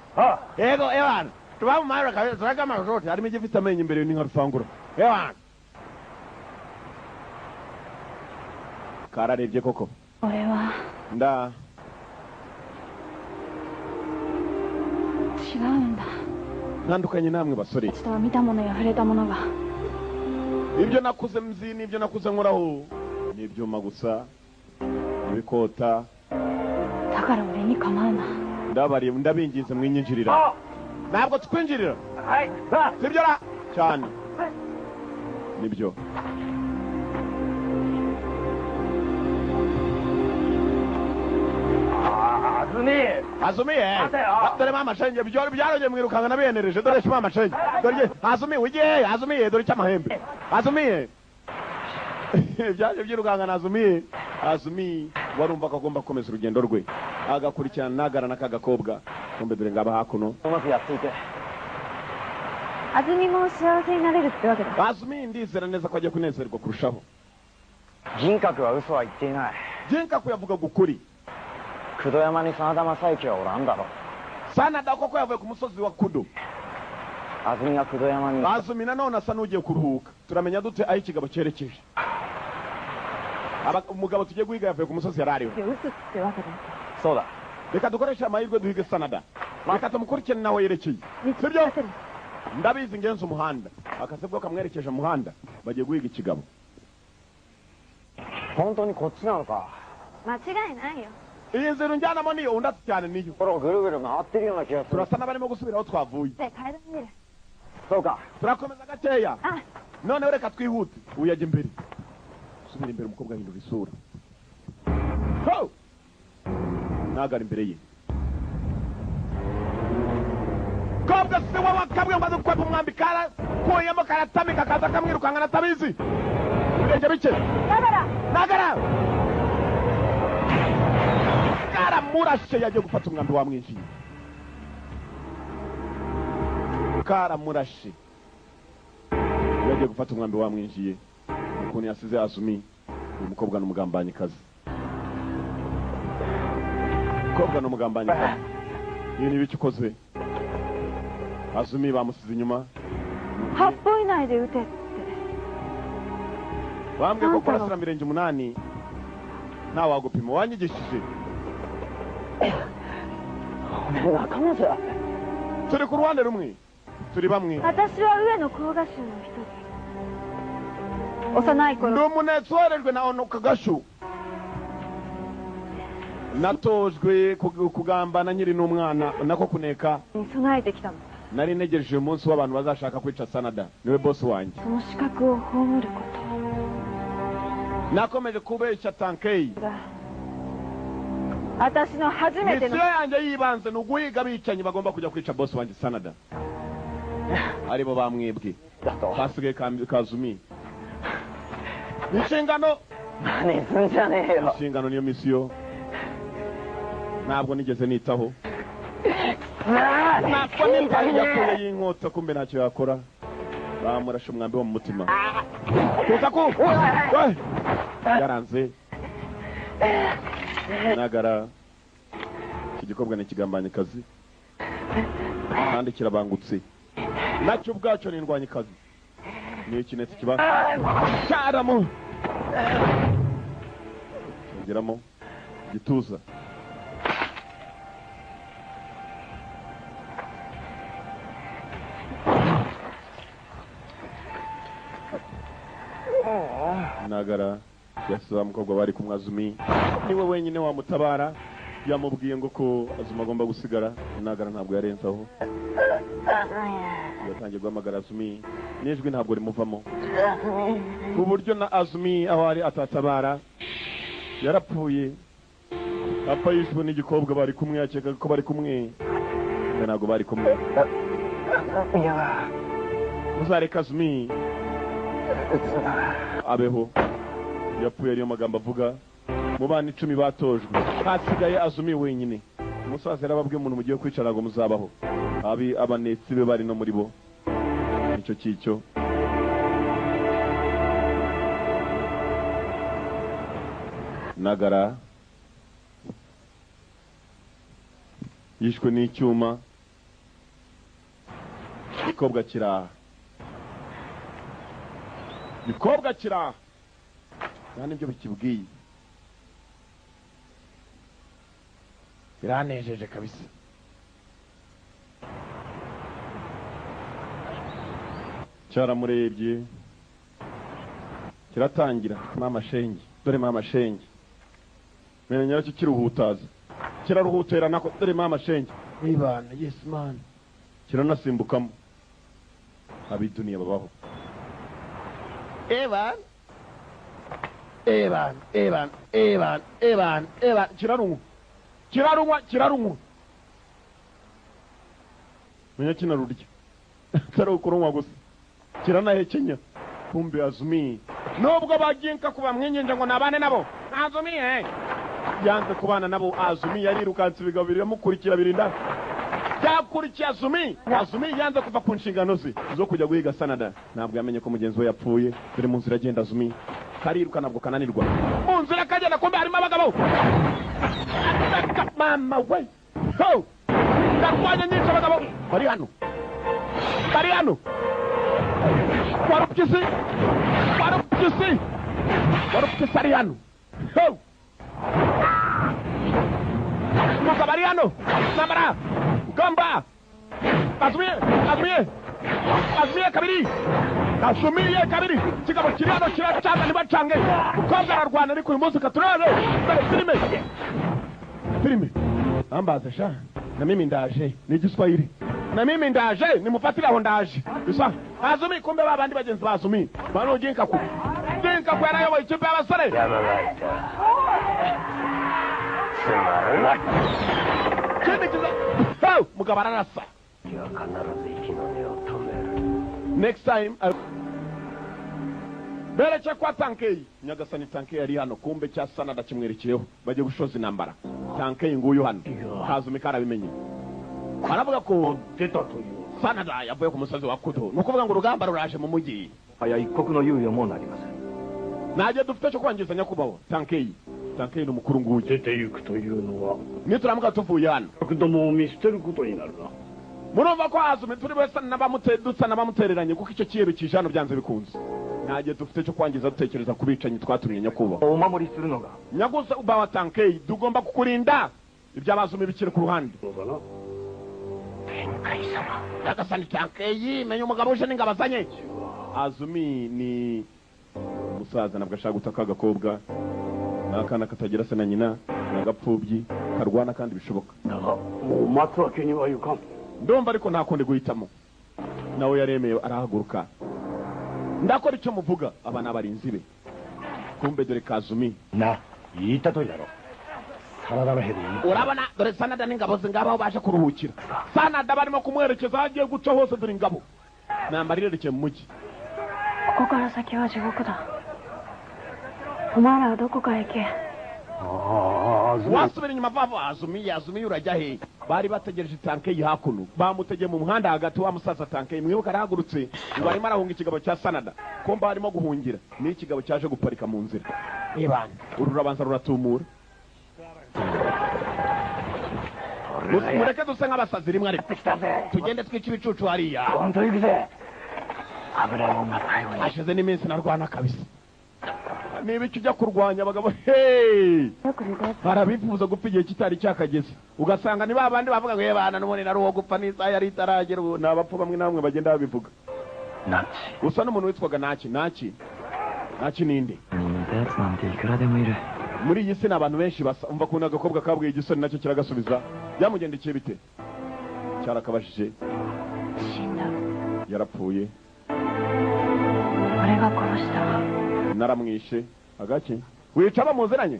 yego ewana tuba mu mahoro kabisa turagama zote harimo igifite amenyo imbere ni nka rufanguro ewana kararebye koko 俺は nda 違うんだ ntandukanye namwe basore 人は見たものや触れたものが ibyo nakuze mzi n'ibyo nakuze nkoraho ni ibyuma gusa ibikota だから俺に構うな ndabinginze mwinyinjirira ntabwo twinjirira sibyo ra cyane nibyo Azumi dore mama shenge byarongeye mwirukanga nabiyenereje dore shi mama shenge dore Azumi wigiye Azumi dore cyamahembe Azumi byaje byirukanga na Azumi warumva ko agomba komeza urugendo rwe agakurikirana nagara n'akagakobwa kumbe dore ngaba hakuno うまくやっていて 安住も幸せになれるってわけだ Azumi ndizera neza ko agiye kunezerwa kurushaho 銀閣は嘘は言っていない Jinkaku yavugaga ukuri 九度山に真田正幸はおらんだろ Sanada koko yavuye ku musozi wa Kudo 安住が九度山に Azumi nanone asa n'ugiye kuruhuka turamenya dute aho ikigabo cyerekeje umugabo tugiye guhiga yavuye ku musozi yarariho 嘘ってわけだ そうだ reka dukoreshe amahirwe duhige Sanada reka tumukurikirane naho yerekeye 見つけ出せる ndabizi ngenzi umuhanda akasebwa kamwerekeje mu muhanda bagiye guhiga ikigabo 本当にこっちなのか 間違いないよ iyi nzira unjyanamo niyo undatse cyane niyo これをぐるぐる回ってるような気がする turasa n'abarimo gusubira aho twavuye で階段見る そうか turakomeza gakeya あ noneho reka twihute uyajya imbere subira imbere umukobwa ahindura isura ho nagara imbere ye kobwa se wabakabwe ngo adukwepa umwambi karakuyemo karatamika kaza kamwirukanga natabizi birenge bike nagara karamurashe yagiye gufata umwambi wamwinjiye karamurashe yagiye gufata umwambi wamwinjiye ukuntu yasize Azumi uyu mukobwa n'umugambanyikazi umukobwa n'umugambanyikazi iyi ni ibiki ukoze Azumi bamusize inyuma 8分以内で撃てって bambwiye ko kurasira mirenge 8 nta wagupima wanyigishije 俺仲間じゃ turi ku ruhande rumwe turi bamwe 私は上野甲賀衆の一人幼い ndi 頃 umunetsi woherejwe na Ono Kagashu natojwe kugambana nkiri n'umwana nako kuneka に備えてきたの nari negereje uyu munsi w'abantu bazashaka kwica Sanada niwe boss wanjye その資格を葬るこ nakomeje kubeshya Tankei とが私の初めての misiyo yanjye yibanze ni uguhiga abicanyi bagomba kujya kwica boss wanjye Sanada aribo bamwibwe hasigaye Kazumi inshingano 何すんじゃねえよ inshingano niyo misiyo ntabwo nigeze nitaho ntabwo nitaho yakuye y'inkota kumbe ntacyo yakora bamurashe umwambi wo mu mutima tuza ku yaranze nagara iki gikobwa ni ikigambanyikazi kandi kirabangutse nacyo ubwacyo ni indwanyikazi niyo ikinetse kiba cyaramo cyongeramo gituza nagara yasize umukobwa bari kumwe Azumi niwe wenyine wamutabara yamubwiye ngo ko Azumi agomba gusigara nagara ntabwo yarenzaho yatangiye guhamagara Azumi n'ijwi ntabwo rimuvamo ku buryo na Azumi aho ari atatabara yarapfuye apfa yishwe n'igikobwa bari kumwe yakeka ko bari kumwe ntabwo bari kumwe muzareka Azumi abeho yapfuye ariyo magambo avuga mu bana 10 batojwe hasigaye Azumi wenyine umusaza yarababwiye umuntu mugiye kwicara ngo muzabaho abanetsi be bari no muri bo nicyo nagara yishwe n'icyuma gikobwa kiraha gikobwa kiraha nta nibyo bikibwiye biranejeje kabisa cyaramurebye kiratangira mama shenge dore mama shenge menya nyaracyo kiruhutaza kiraruhutera nako dore mama shenge ibana yes man kiranasimbukamo abiduniya babaho Evan kirarunwa menya kinarurya atari ukurunwa gusa kiranahekenya kumbe Azumi nubwo baginka kuba mwenyenje ngo nabane nabo Azumi yanze kubana nabo Azumi yarirukanse bigabiri yamukurikira birinda yakurikiye Azumi yanze kuva ku nshingano ze zo kujya guhiga Sanada ntabwo yamenye ko mugenzi we yapfuye dore mu nzira agenda Azumi kariruka nabwo kananirwa mu nzira kagenda kumbe harimo abagabo mama we ho ndakwanya nyinshi abagabo bari hano warupkisi ari hano ho muka bari hano namara gamba Azumi kabiri kigabo kiri hano kiracanga nibacange ukobwa ararwana ariko uyu munsi katurare filime ambaza sha na mimi ndaje ni Giswahili na mimi ndaje nimufatira aho ndaje bisa Azumi kumbe babandi bagenzi bazumi bano ginka ku yarayoboye ikipe y'abasore mugabo ararasa next time bereche kwa Tankei Nyagasani Tankei yari hano kumbe cya Sanada kimwerekeyeho bagiye gushoza intambara Tankei nguyu hano Azumi karabimenye baravuga ko Sanada yavuye ku musozi wa Kudo nukuvuga ngo urugamba ruraje mu mujyi aya ikoku no yuyo mo narimase naje dufite cyo kwangiza nyakubaho Tankei ni umukuru nguyu tete yuko to yuno wa nituramuka tuvuye hano kudomo misteru kuto inarura murumva ko Azumi turi wese n'abamutereranye kuko icyo kiyero kijano byanze bikunze naje dufite cyo kwangiza dutekereza kubicanyi twatumye nyakubaho oma muri surunoga nyagusa ubawa Tankei tugomba kukurinda iby'Abazumi bikire ku ruhande Nyagasani Tankei menya umugabo uje n'ingabazanye Azumi ni umusaza nabwo ashaka gutaka agakobwa nakana katagira se na nyina nagapfubyi karwana kandi bishoboka mu matwa kenyi bayuka ndumva ariko ntakonde guhitamo nawe yaremeye arahaguruka ndakora icyo muvuga aba nabarinzi be kumbe dore Azumi na yita to yaro Sanada baheri urabona dore Sanada n'ingabo zingabaho baje kuruhukira Sanada barimo kumwerekeza hagiye guca hose dore ingabo nambarireke mu mujyi ここから先は地獄だ。お前らはどこかへ行け。wasubira inyuma vavo Azumi urajya he bari bategereje Tankei hakuno bamutegeye mu muhanda hagati wa musaza Tankei mwibuka arahagurutse ngo arimo arahunga ikigabo cya Sanada komba arimo guhungira ni ikigabo cyaje guparika mu nzira ebana ururabanza ruratumura mureke dusa nk'abasazi rimwe ariko tugende twica ibicucu hariya ashize n'iminsi narwana kabisa niba icyo ujya kurwanya abagabo barabifuza gupfa igihe kitari cyakageze ugasanga ni babandi bavuga ngo yebana n'ubundi nari uwo gupfa n'isaha yari itaragera ubu ni abapfu bamwe na bamwe bagenda babivuga gusa n'umuntu witwaga Naki ninde muri iyi si n'abantu benshi basa umva ko n'agakobwa kabwiye igisoni nacyo kiragasubiza byamugendekeye bite cyarakabashije yarapfuye naramwishe agaki wica bamuziranye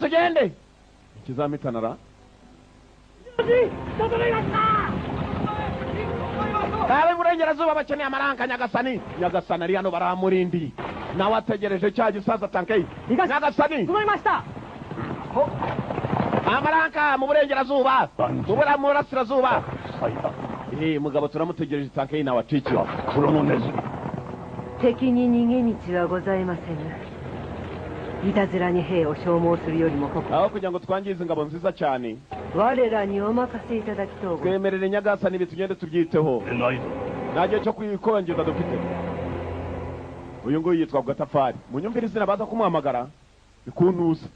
tugende ikizamitanara Kabe burengerazuba bakeneye amaranka Nyagasani ari hano baramurindi nawe ategereje cya gisaza Tankei Nyagasani amaranka mu burengerazuba mu burasirazuba mugabo turamutegereje Tankei nawe atikiye いたずらに兵を消耗するよりもここ aho kugira ngo twangize ingabo nziza cyane 我らにお任せいただきとうございます twemerere nyagasani ibi tugende tubyiteho ないぞ nta gihe cyo kwikongeza dufite uyu nguyu yitwa gatafari munyumvire izina baza kumuhamagara ikuntuza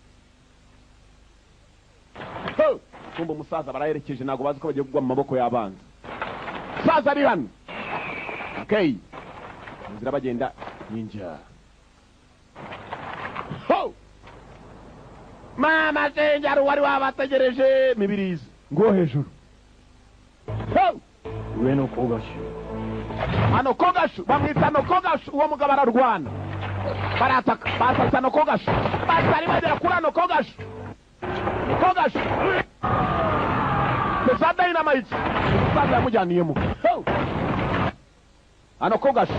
kumva umusaza baraherekeje ntabwo bazi ko bagiye kugwa mu maboko y'abanzi umusaza ari hano okay inzira bagenda ninja mama senjari wari wabategereje mibirizi ngo hejuru Ueno Kogashu. Ano Kogashu bamwita no Kogashu uwo mugabo ararwana barataka basasa no Kogashu basari bagera kuri ano Kogashu Kogashu pesa dynamite umusaza yamujyaniyemo ano Kogashu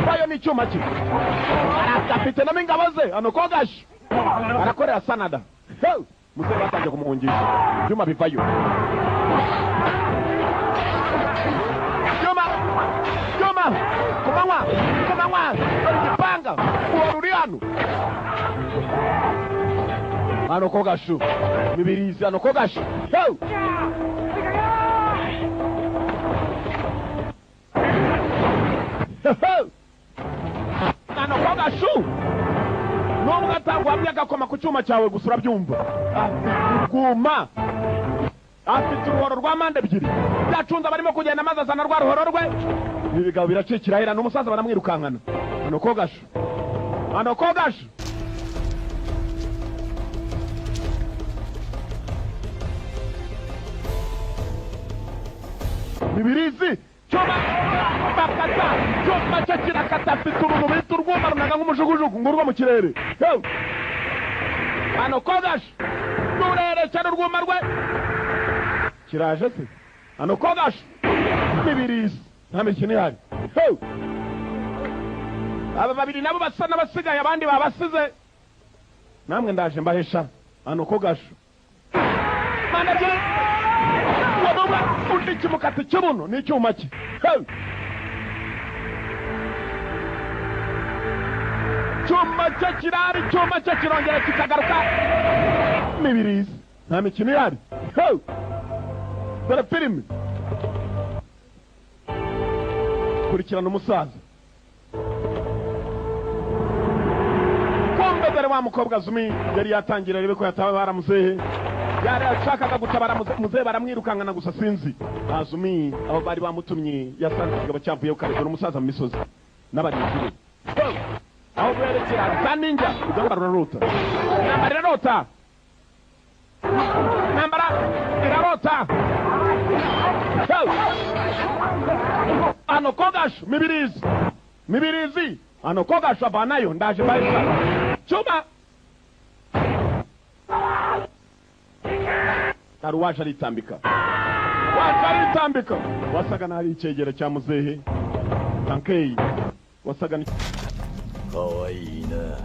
bayo ni cyuma cye arafite no mingabo ze ano Kogashu arakorera Sanada muze batangiye kumuhungisha byuma bivayo kumanywa igipanga uwaruri hano ano Kogashu mibirizi ano Kogashu ano Kogashu n'ubwo atangwamye agakoma ku cyuma cyawe gusa urabyumva rwuma afite uruhoro rwa mande ebyiri byacunze barimo kugenda maze azana rwa ruhoro rwe ibigabo biracikira hera n'umusaza baramwirukankana ano Kogashu ano Kogashu mibirizi cyuma bakata cyuma cyo kirakata afite uruntu bita urwuma runaga nk'umujugujugu ngo urwo mu kirere ano Kogashu nurere cyane urwuma rwe kiraje se ano Kogashu mibirizi nta mikino ihari aba babiri nabo basa n'abasigaye abandi babasize namwe ndaje mbahesha ano Kogashu manaje waduba undi kimukati kibuno n'icyuma cye cyuma cye kirari cyuma cye kirongera kikagaruka mibirizi nta mikino ihari dore filime kurikirana umusaza kumbe dore wa mukobwa Azumi yari yatangira rebe ko yatawe baramuzehe yari ashakaga gutabara muzehe baramwirukankana gusa sinzi Azumi aho bari bamutumye yasanze kigabo cyamvuye ukaregura umusaza mu misozi n'abarinzi aho berekera saninja ugamba rurota nambara rurota nambara irarota ano Kogashu mibirizi ano Kogashu abanayo ndaje bayisa cyuma taruwaje aritambika wasaga nari icyegera cya muzehe tankei wasaga ni Kawaii na.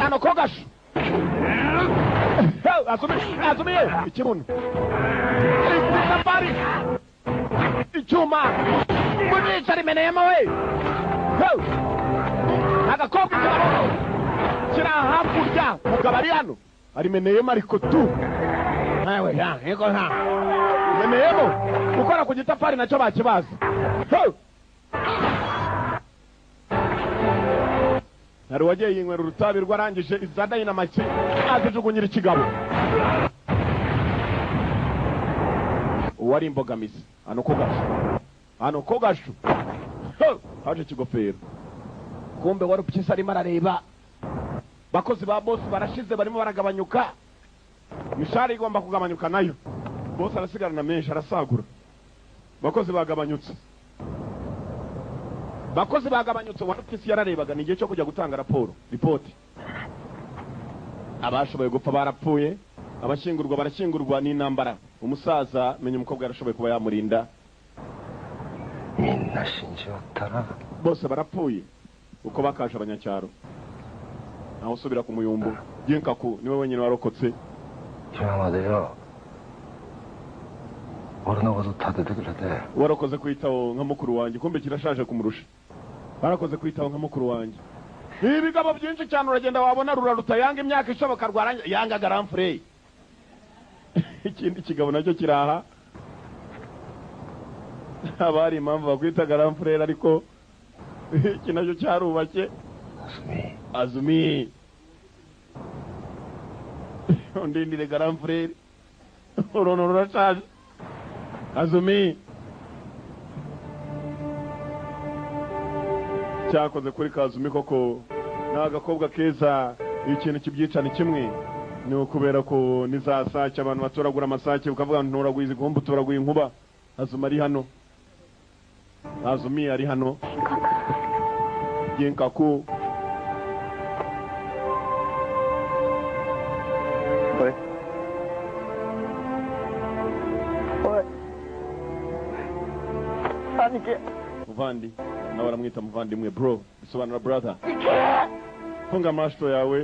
ano Kogashu azumiye ikibuno safari icyuma munisha rimeneyemo we agakobwa k'amaboko kiri hakurya mu kabari hano arimeneyemo ariko tu nawe yego nta rimeneyemo gukora ku gitafari nacyo bakibaza hari wagiye yinywera urutabi rwarangije iza dayinamaki azijugunyira ikigabo uwari imbogamizi hano ko gashu haje ikigofero kumbe wari upyisi arimo arareba bakozi ba bosi barashize barimo baragabanyuka mishari igomba kugabanyuka nayo bosi arasigarana menshi arasagura bakozi bagabanyutse wari upyisi yararebaga ni igihe cyo kujya gutanga ripoti abashoboye gupfa barapfuye abashyingurwa barashyingurwa n'intambara umusaza menya umukobwa yarashoboye kuba yamurinda bose barapfuye uko bakaje abanyacyaro naho usubira ku muyumbu Jinkaku niwe wenyine warokotse warakoze kwitaho nka mukuru wanjye kumbe kirashaje kumurusha barakoze kwitaho nka mukuru wanjye ibigabo byinshi cyane uragenda wabona ruraruta yanga imyaka ishoboka rwaranya yanga garamfure ikindi kigabo nacyo kiraha abari impamvu bakwita garamfure ariko iki nacyo cyarubake azumi undindire garamfure urono rurashaje azumi cyakoze kuri kazumi koko n'agakobwa keza ikintu kibyicana kimwe ni ukubera ko nizasake abantu batoragura amasake ukavuga ngo ntoragwiza igomba utoraguye inkuba azumi ari hano azumi ari hano Jinkaku muvandi nawe aramwita muvandimwe bro bisobanura brother funga amashto yawe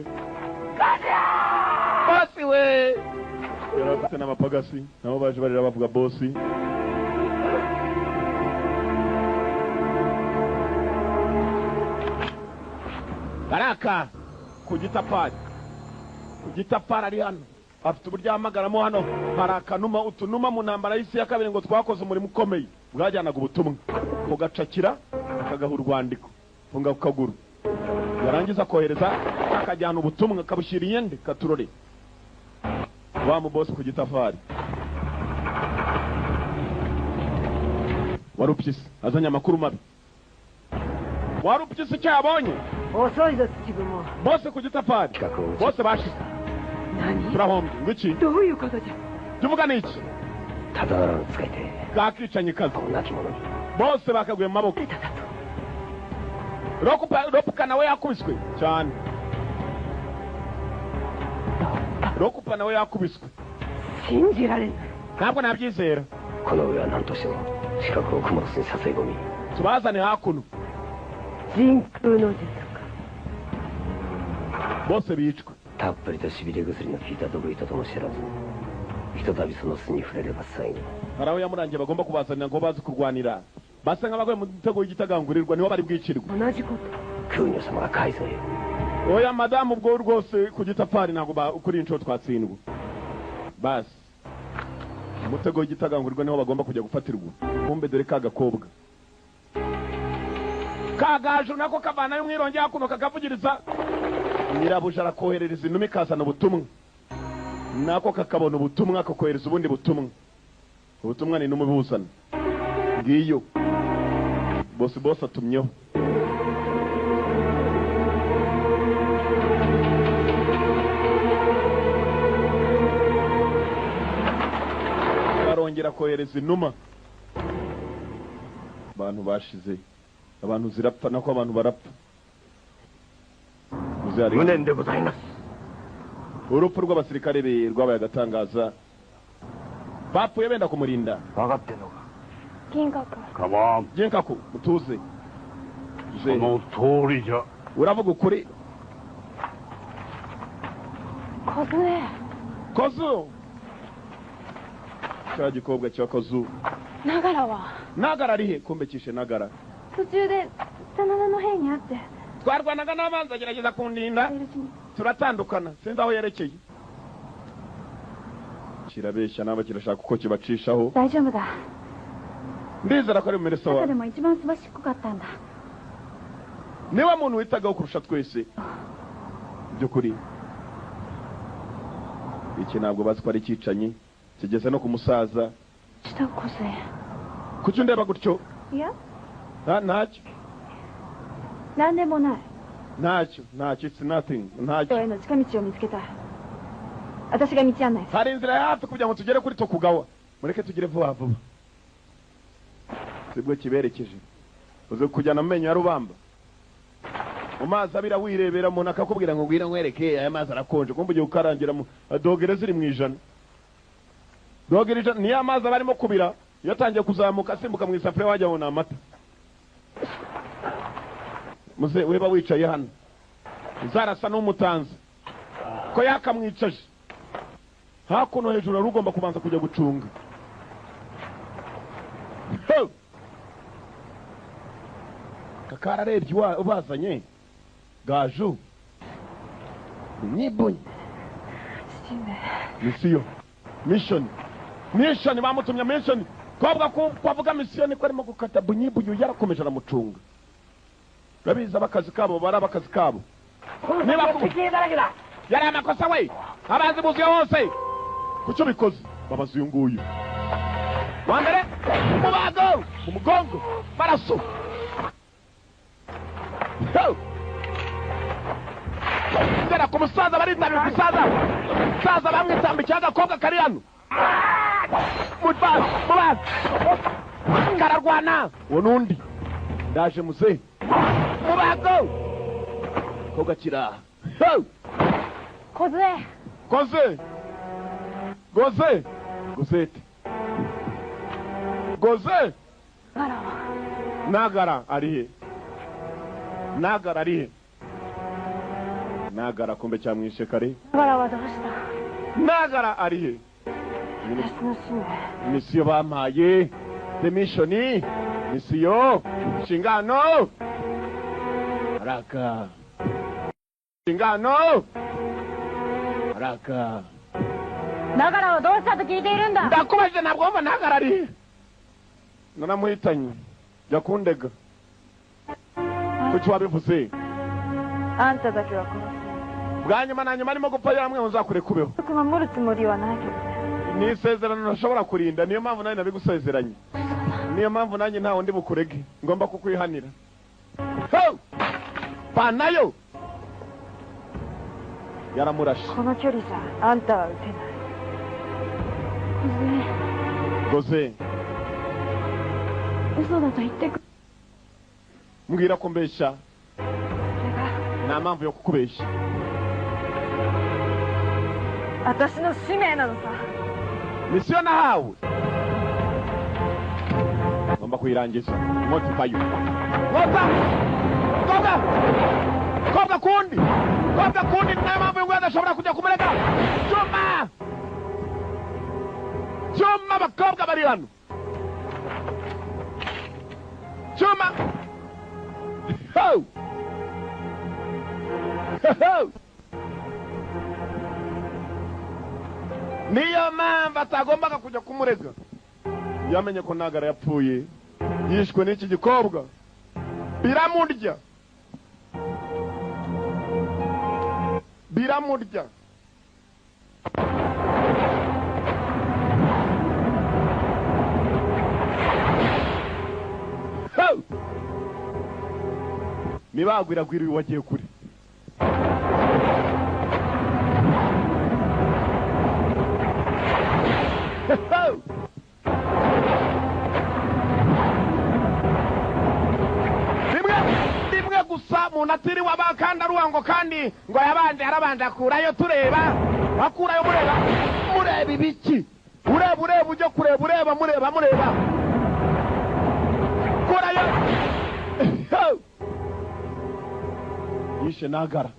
bosi we yarafite n'amapagasi nabo baje barira bavuga bosi Baraka ku gitapari ari hano afite uburyo ahamagaramo hano hari akanuma utunuma mu ntambara y'isi ya kabiri ngo twakoze umurimo ukomeye bwajyanaga ubutumwa mugacakira akagaha urwandiko funga ku kaguru yarangiza kohereza akajyana ubutumwa akabushyira iyende katurore wa mu boss ku gitafari warupyisi azanye amakuru mabi warupyisi icyo yabonye bose ku gitafari bose bashize turahombye ngwiki tuvuga n'iki bwakicanye kazi bose bakaguye mu maboko ropuka nawe yakubiswe cyane ropuka nawe yakubiswe ntabwo nabyizera tubazane hakuno bose bicwa hari aho yamurangiye bagomba kubazanira ngo bazi kurwanira basa nk'abagoye mu gitego w'igitagangurirwa niho bari bwicirwe oya madamu ubwo rwose ku gitafari ntabwo kuri inshuro twatsindwa basi umutego w'igitagangurirwa niho bagomba kujya gufatirwa kumbe dore ka gakobwa kagaju nako kavanayo umwironge hakuno kakavugiriza nyirabuja arakoherereza inuma ikazana ubutumwa nako kakabona ubutumwa kakohereza ubundi ubutumwa ni inuma ibuzana ngiyo bose atumyeho barongera kohereza inuma abantu bashize abantu zirapfa nako abantu barapfa urupfu rw'abasirikare be rwabaye agatangaza bapfuye benda kumurinda Jinkaku mutuze uravuga ukuri Kozu cya gikobwa cya Kozu. 長良は Nagara ari he? Kumbekishe Nagara. 途中で真田の兵に会って Twarwanaga n'abanza agerageza kundinda. Turatandukana. Sinzi aho yerekeye. Kirabeshya naba kirashaka uko kibacishaho. 大丈夫だ Ndizera ko ari umere 中 sawa. でも一番すばしっこかったんだ Niba muntu witagaho kurusha twese. Byukuri. Iki ntabwo bazi ko ari icyicanyi. Kigeze no ku musaza. 下こせ Kuki undeba gutyo? いや Ntacyo. 何でもない Ntacyo. It's nothing. 人 Ntacyo. への近道を見つけたい私が道案内する Hari inzira ya hafi kugira ngo tugere kuri Tokugawa. Mureke tugire vuba vuba. Sibwo kiberekeje. Uze kujyana mu menyo ya rubamba. Mu mazi abira wirebera umuntu akakubwira ngo ngwira nkwereke aya mazi arakonje kumbe ugiye ukarangira mu dogere ziri mu ijana. Dogere ijana ni amazi abarimo kubira yatangiye kuzamuka asimbuka mu isafuriya wajya ngo amata. Muze weba wicaye hano. Zarasa n'umutanzi. Ko yakamwicaje. Hakuno hejuru ari ugomba kubanza kujya gucunga. Kakara rebye ubazanye. Gaju. Nibonye. Mission. Bamutumye mission. Kwavuga mission ko arimo gukata bunyibuyu yarakomeje aramucunga. Babiza bakazi kabo barabakazi kabo. Niba yari amakosa we. Abazi buziye hose. Kucyo bikoze babazi uyu nguyu. Wambere umubago umugongo maraso. Ngera ku musaza baritanga kusaza. Saza bamwitambi cyaga koga kari hano. Mubaz. Kararwana. Wonundi. Ndaje muze. Mubago. Koga kira. Koze. Goze. Nagara ari he? Nagara kumbe cyamwishe kare. 長良はどうした Nagara ari he? 私の使命 Misiyo bampaye. The mission. Misiyo. Shingano. Araka. Shingano. Araka. 長良はどうしたと聞いているんだ Ndakubaje ntabwo wumva Nagara ari he? Nanamuhitanye. Yakundega. Kuki wabivuze? あんただけは殺す Bwa nyuma na nyuma arimo gupfa yamwe uzakure kubeho. よく守るつもりはないけどね Ni isezerano ntashobora kurinda niyo mpamvu nanjye nabigusezeranye. Niyo mpamvu nanjye nta wundi bukurege ngomba kukwihanira. Panayo. Yaramurashe. この距離じゃあんたは撃てない Goze. 嘘だと言ってく Mbwira ko mbeshya. それが Nta mpamvu yo kukubeshya. 私の使命なのさ Misiyo nahawe. Ngomba kuyirangiza. Ngoti payo. Ngota. Koga kundi. Nta mpamvu yo adashobora kujya kumurega. Chuma bakobwa bari hano. Chuma. Niyo mpamvu atagombaga kujya kumurega. Yamenye ko Nagara yapfuye. Yishwe n'iki gikobwa. Biramurya. Nibagwiragwira wagiye kure. Rimwe gusa umuntu atiri wabakanda ruwango kandi ngo yarabanje akurayo tureba. Akurayo mureba ibiki. Ureba ujya kureba mureba. Kurayo. Yishe Nagara.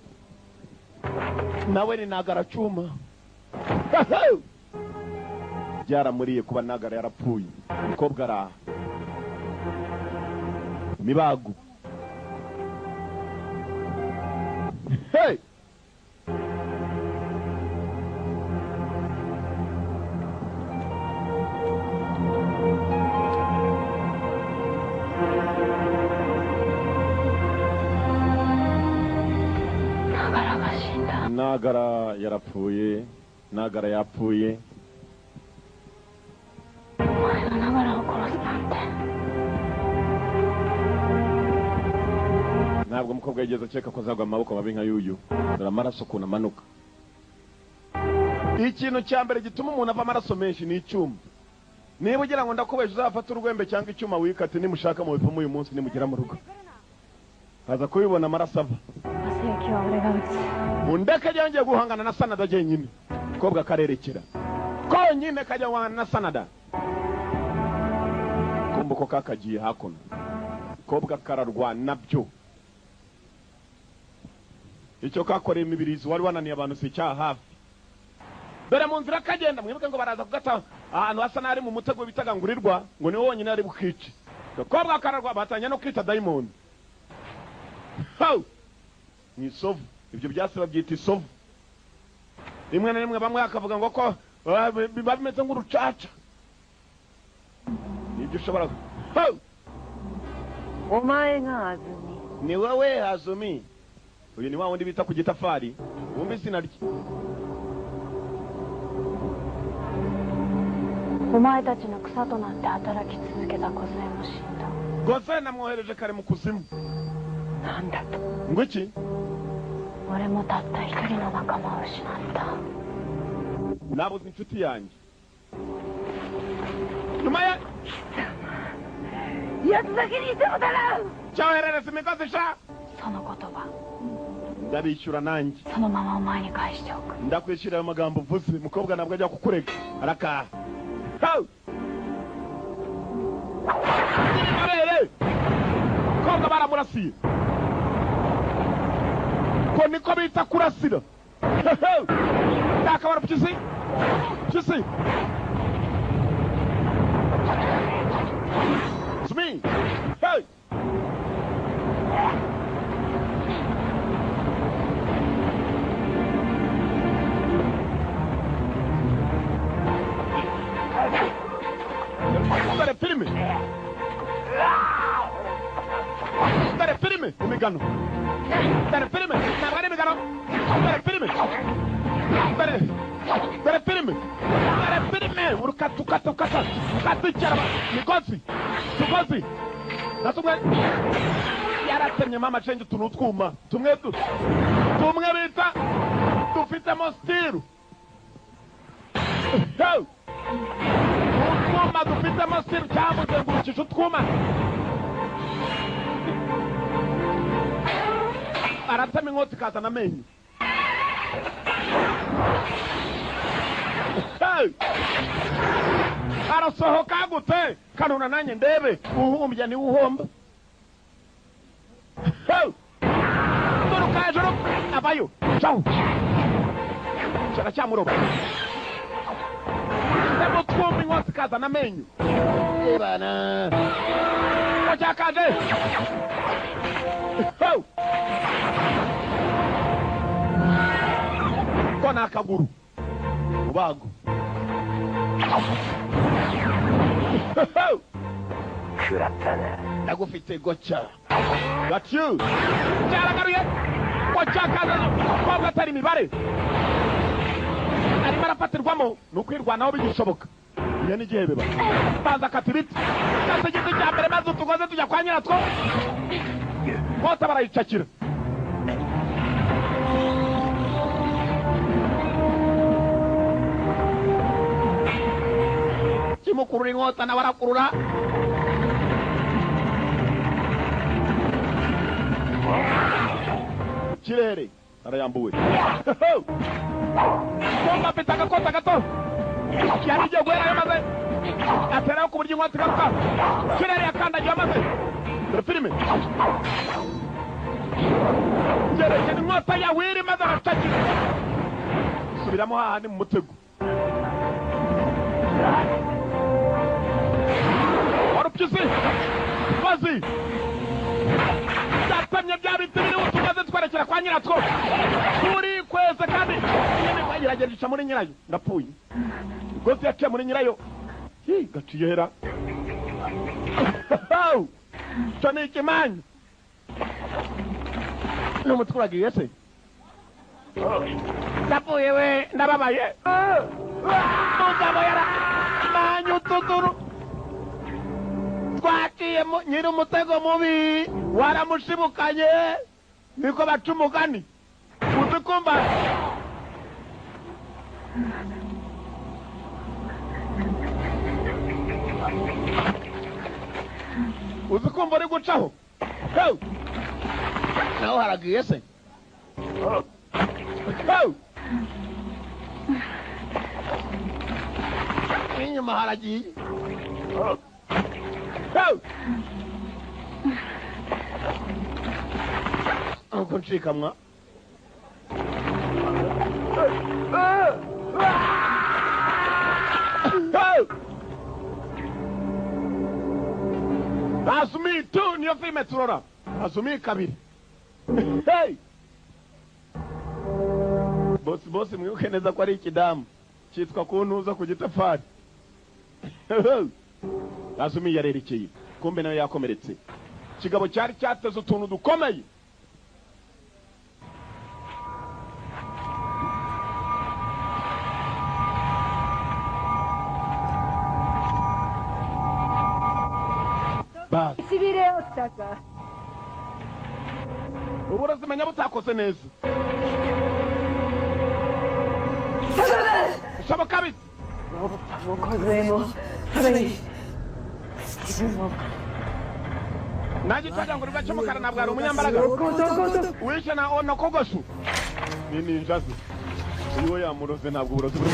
Nawe ni Nagara Chuma. byaramuriye kuba Nagara yarapfuye. Umukobwa araha Mibago. Hey! Nagara yarapfuye. Nagara yapfuye. Ntabwo umukobwa yigeze akeka ko azagwa amaboko mabi nka yuyu. Dore amaraso ukuntu amanuka. Ikintu cya mbere gituma umuntu ava amaraso menshi ni icyuma. Niba ugira ngo ndakubesha uzafata urwembe cyangwa icyuma wikate nimushaka mu bipfumu uyu munsi nimugera mu rugo. Haza kubibona amaraso ava. Undeka ngiye guhangana na Sanada jenyine. Kobwa karerekera. Konyine kajya guhangana na Sanada. Kumbuko kakagiye hakuno. Kobwa kararwana byo. Icyo kakoreye imibirizi wari wananiye abantu si cyaha hafi. Dore mu nzira kagenda mwibuke ngo baraza kugata ahantu hasa nari mu mutego bitagangurirwa ngo ni wonyine ari bukice. Kobwa kararwa batanya no kwita diamond. Ni sovu. Ibyo byase babyita isovu. Rimwe na rimwe bamwe akavuga ngo ko biba bimeze nk'urucaca. Nibyo ushobora. Omae ga Azumi. Ni wowe Azumi. Uyu ni wa wundi bita ku gitafari. Wumva izina rye. Omae tachi no kusa to natte hataraki tsuzuketa Kozue mo shinda. Kozue namwohereje kare mu kuzimu. Nanda to? Ngo iki? 俺もたった一人の仲間を失った。Nabuze inshuti yanjye. Nyuma ya やつだけにいてもだな。 cyoherereza imigozi sha. その言葉 ndabishyura nanjye. そのままお前に返しておく。 ndakwishyura ayo magambo uvuze umukobwa ntabwo ajya kukurega arakaha. Kobwa baramurasiye. Ko niko bita kurasira. Ndakabara pyisi. Pyisi. It's me. Hey. Dare filme. Dare filme. Umigano. Dare filme. Nabare migano. Dare filme. Dare filme. Dare filme. Urukatu katu kata. Katu cyaraba. Migozi. Tugozi. Natumwe. Yaratemye mama change tunutwuma. Tumwe bita. Tufite mostiru. Go. Utwuma dufite mostiru cyamuze ngurukije utwuma. Aratema inkota ikazana amenyo. Arasohoka gute kanuna nanjye ndebe uhumbya ni uhomba. Turuka hejuru abayo ciao cyara cyamuroba. Ndemo twumva inkota ikazana amenyo. Ebana Ochakaje. Kona akaguru Mubago. Kuratana. Ndagufite gocha. Got you. Cyaragaruye. Ochakaje kobwa atari imibare. Ari marafatirwamo nukwirwanaho bigishoboka. Iyo ni gihe biba. Banza katiriti. Kase giti cya mbere maze tugoze tujya kwa nyiratwo. Bose barayicakira. Kimukurura inkota na barakurura. Kirere arayambuwe. Bomba pitaka kota gato. Yari igiye guhera yamaze. Ateraho ku buryo inkota igaruka. Kirere yakandagiye amaze. Dore filime. Kirere inkota yawiri maze aracakira. Subiramo hahandi mu mutego. warupyisi mazi byatamye bya biti biriho tumaze twerekera kwa nyiratwo turi kweze kandi nyine twagerageje muri nyirayo ndapfuye gozi yaciye muri nyirayo gaciye hera cyo ni ikimanyu n'umutwe uragiye se ndapfuye we ndababaye umugabo manyu tuturu twaciye nyiri umutego mubi waramushibukanye niko baca umugani uzi kumva uzi kumva uri gucaho naho haragiye se inyuma haragiye nuko nshikamwa Azumi tu niyo filime turora Azumi kabiri bosi mwibuke neza ko ari ikidamu cyitwa kuntuza ku gitafari Azumi yarerekeye kumbe nayo yakomeretse kigabo cyari cyateze utuntu dukomeye Sibire otaka uburozi menya butakoze neza Shabo kabisi mukozemo habari Naji twaja ngo rwacho mukara nabwo ari umunyambaraga wishe na ono kogoshu nini njazi uyo yamuroze ntabwo uburozi buri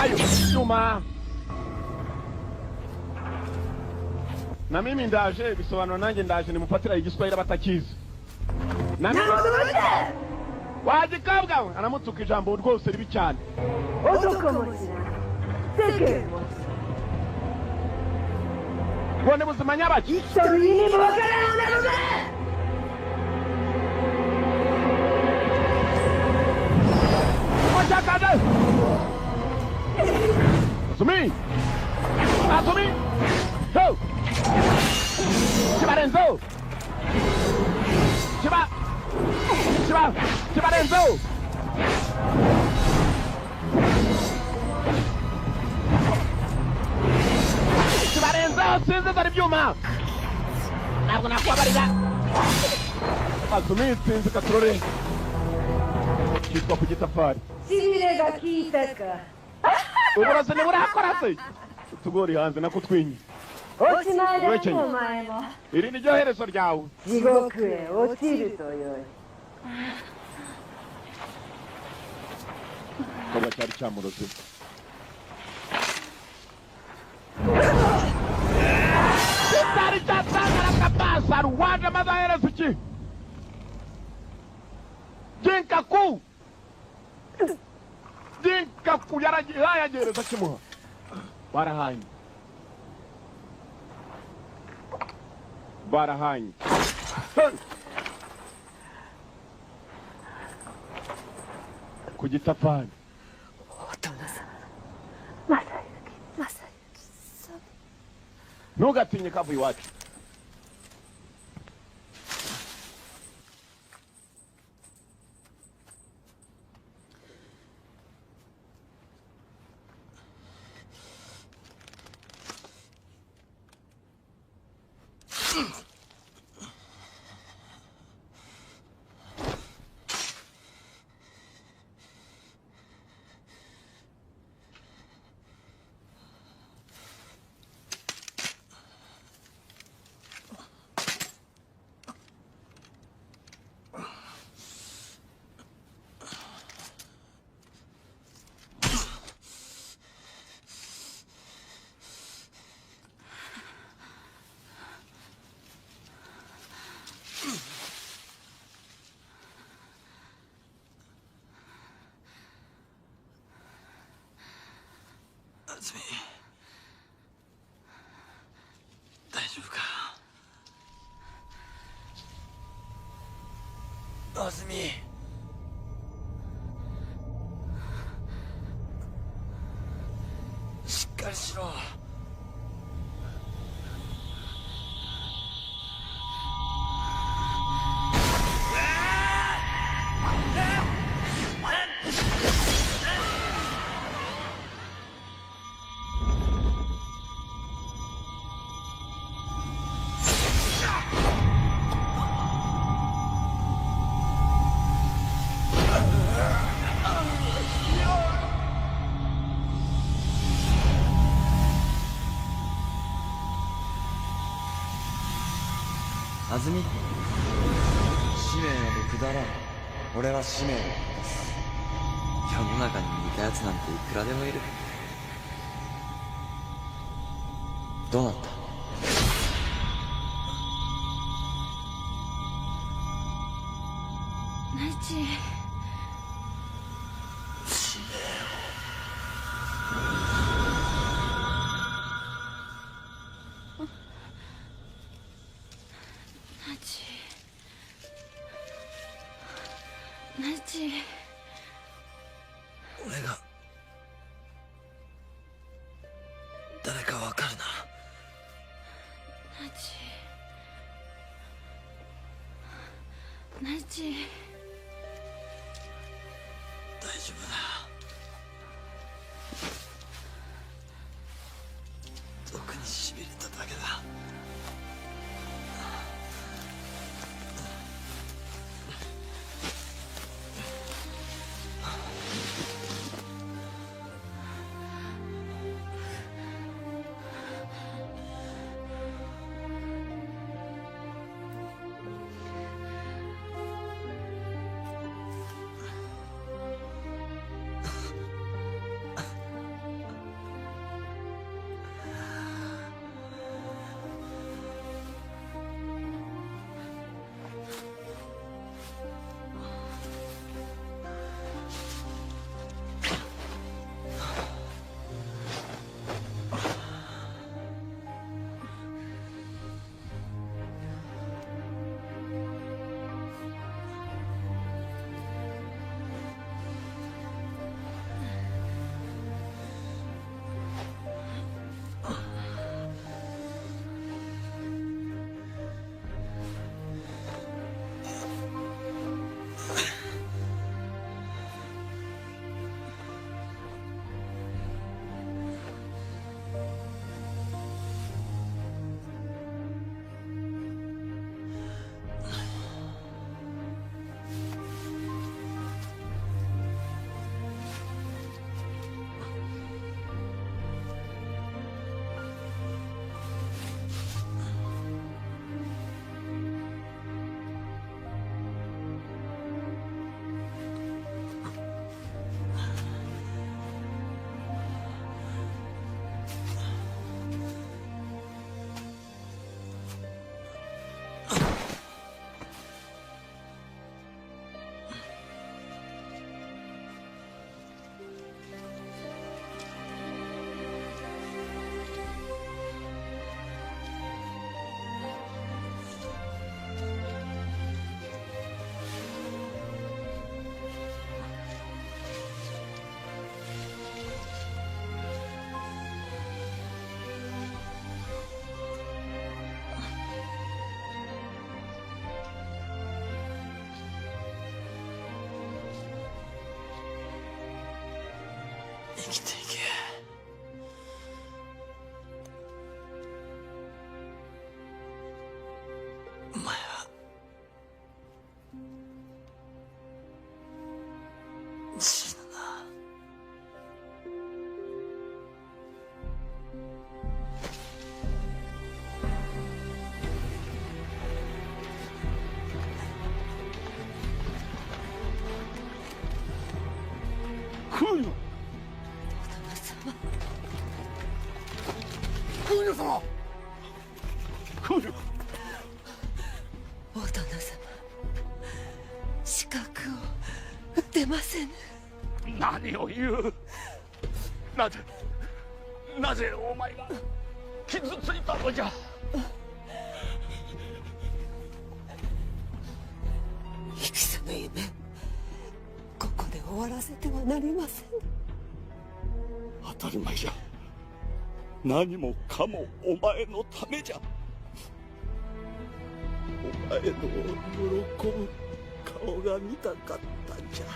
ayo nyuma na mimi ndaje bisobanura nanjye ndaje nimufatira igiswahili batakizi na mimi wajikabwa anamutsuka ijambo rwose ribi cyane Bone buzima nyabaki Ojakade Azumi Azumi Ho Chibarenzo Chibarenzo Chibarenzo sinzi zari byuma ntabwo nakwabarira Azumi sinzi katurore kitwa ku gitafari Sibire gakitaka uburozi ni burakora se tugori hanze nako twinyi Ochimaje mu maemo iri ni ryo herezo ryawe Jigoku e ochiru to yoi Koba cyari cyamuroze Kitari cyatangara kapasa ruwaje mazaherezo iki Jinkaku yaragereza kimuha barahanye ku gitafari Masayuki ntugatinye kavu iwacu ずみ、大丈夫か。あずみ、しっかりしろ。あずみ、使命などくだらん。俺は使命を果たす。世の中に似たやつなんていくらでもいる。どうなった？内地。使命内地。俺が誰かわかるな。内地。大丈夫だ。毒にしびれただけだ。生きていけ。お前は死ぬな。来るよ。クーニョ様。クーニョ。お殿様、資格を出ませぬ。何を言う。なぜなぜお前が傷ついたのじゃ。戦の夢ここで終わらせてはなりません。当たり前じゃ。何もかもお前のためじゃ。お前の喜ぶ顔が見たかったんじゃ。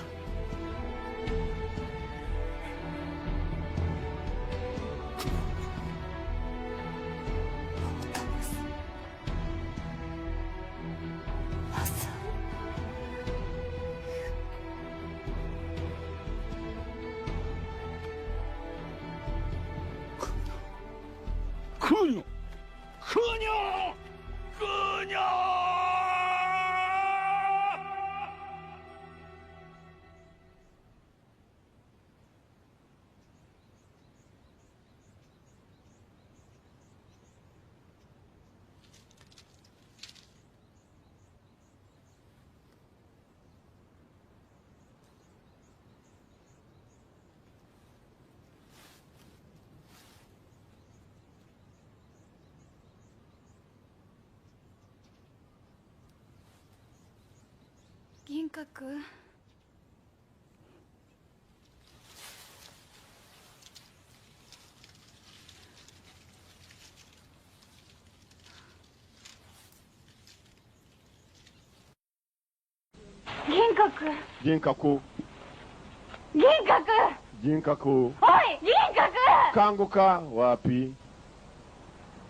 クーニョクーニョクーニョ銀閣。銀閣。銀閣。銀閣。銀閣。おい、銀閣。 kanguka wapi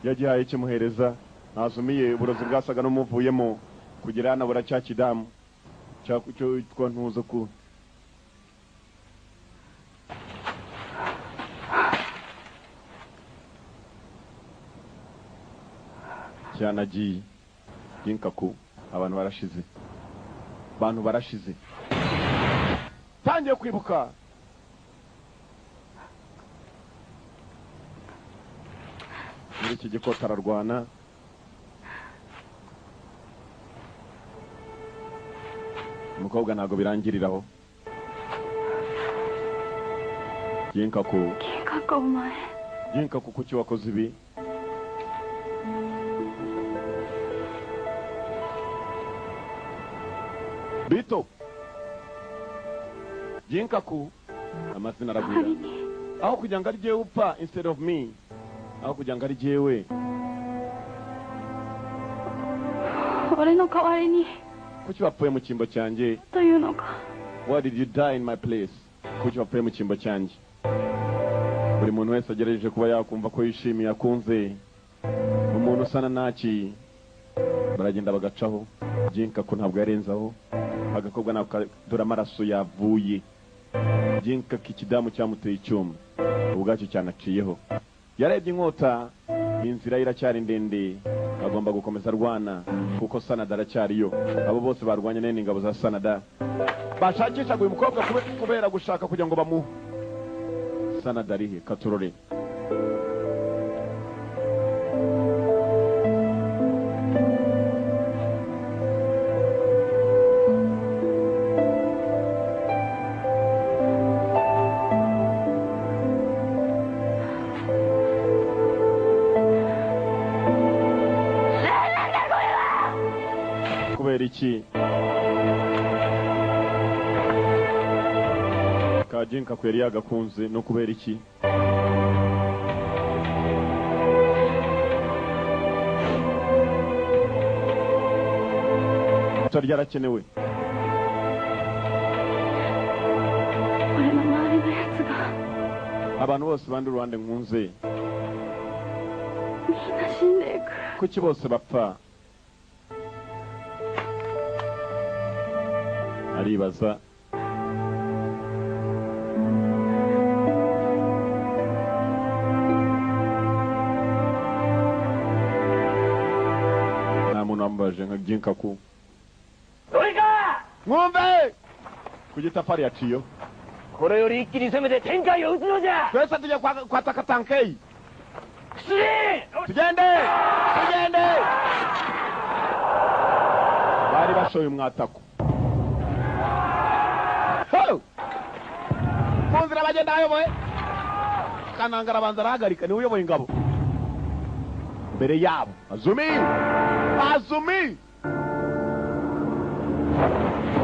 yagihaye kimuhereza azumiye uburozi bwasaga n'umuvuyemo kugira yanabura cya kidamu cyo yitwa ntuzo ku cyanagiye Ginkaku. Abantu barashize tangiye kwibuka muri iki gikota ararwana umukobwa ntago birangiriraho. Ginkaku omae. Ginkaku kuki wakoze ibi? Bito Ginkaku amazina aragwira aho kugira ngo ari jewe upfa instead of me, aho kugira ngo ari jewe 俺の代わりに kuki wapfuye mu cyimbo cyanjye というのか。 why did you die in my place? Kuki wapfuye mu cyimbo cyanjye? Buri muntu wese agerageje kuba yakumva ko yishimiye akunze umuntu usana naki baragenda bagacaho. Ginkaku ntabwo yarenzaho agakobwa nako dore amaraso yavuye. Ginkaku ikidamu cyamuteye icyuma ubwacyo cyanaciyeho. Yarebye inkota inzira iracyari ndende agomba gukomeza arwana kuko Sanada aracyariyo. Abo bose barwanya nene ingabo za Sanada bashakisha uyu mukobwa kubera gushaka kugira ngo bamu Sanada arihe katurore. Kubera iki ka Ginkaku yari yagakunze no kubera iki? Cyari yarakenewe. 俺の周りのやつが abantu bose bandi uruhande nkunze みんな死んでいく。 kuki bose bapfa? Aribaza nta muntu wambaje nka Ginkaku. Mwumve ku gitafari yaciyo これより一気に攻めて天海を撃つのじゃ。 twese tujya kwataka tankei. 出陣 tugende bari bashoye umwatako. Munzira bagenda ayoboye Kananga arabanza arahagarika, niwe uyoboye ingabo mbere yabo. Azumi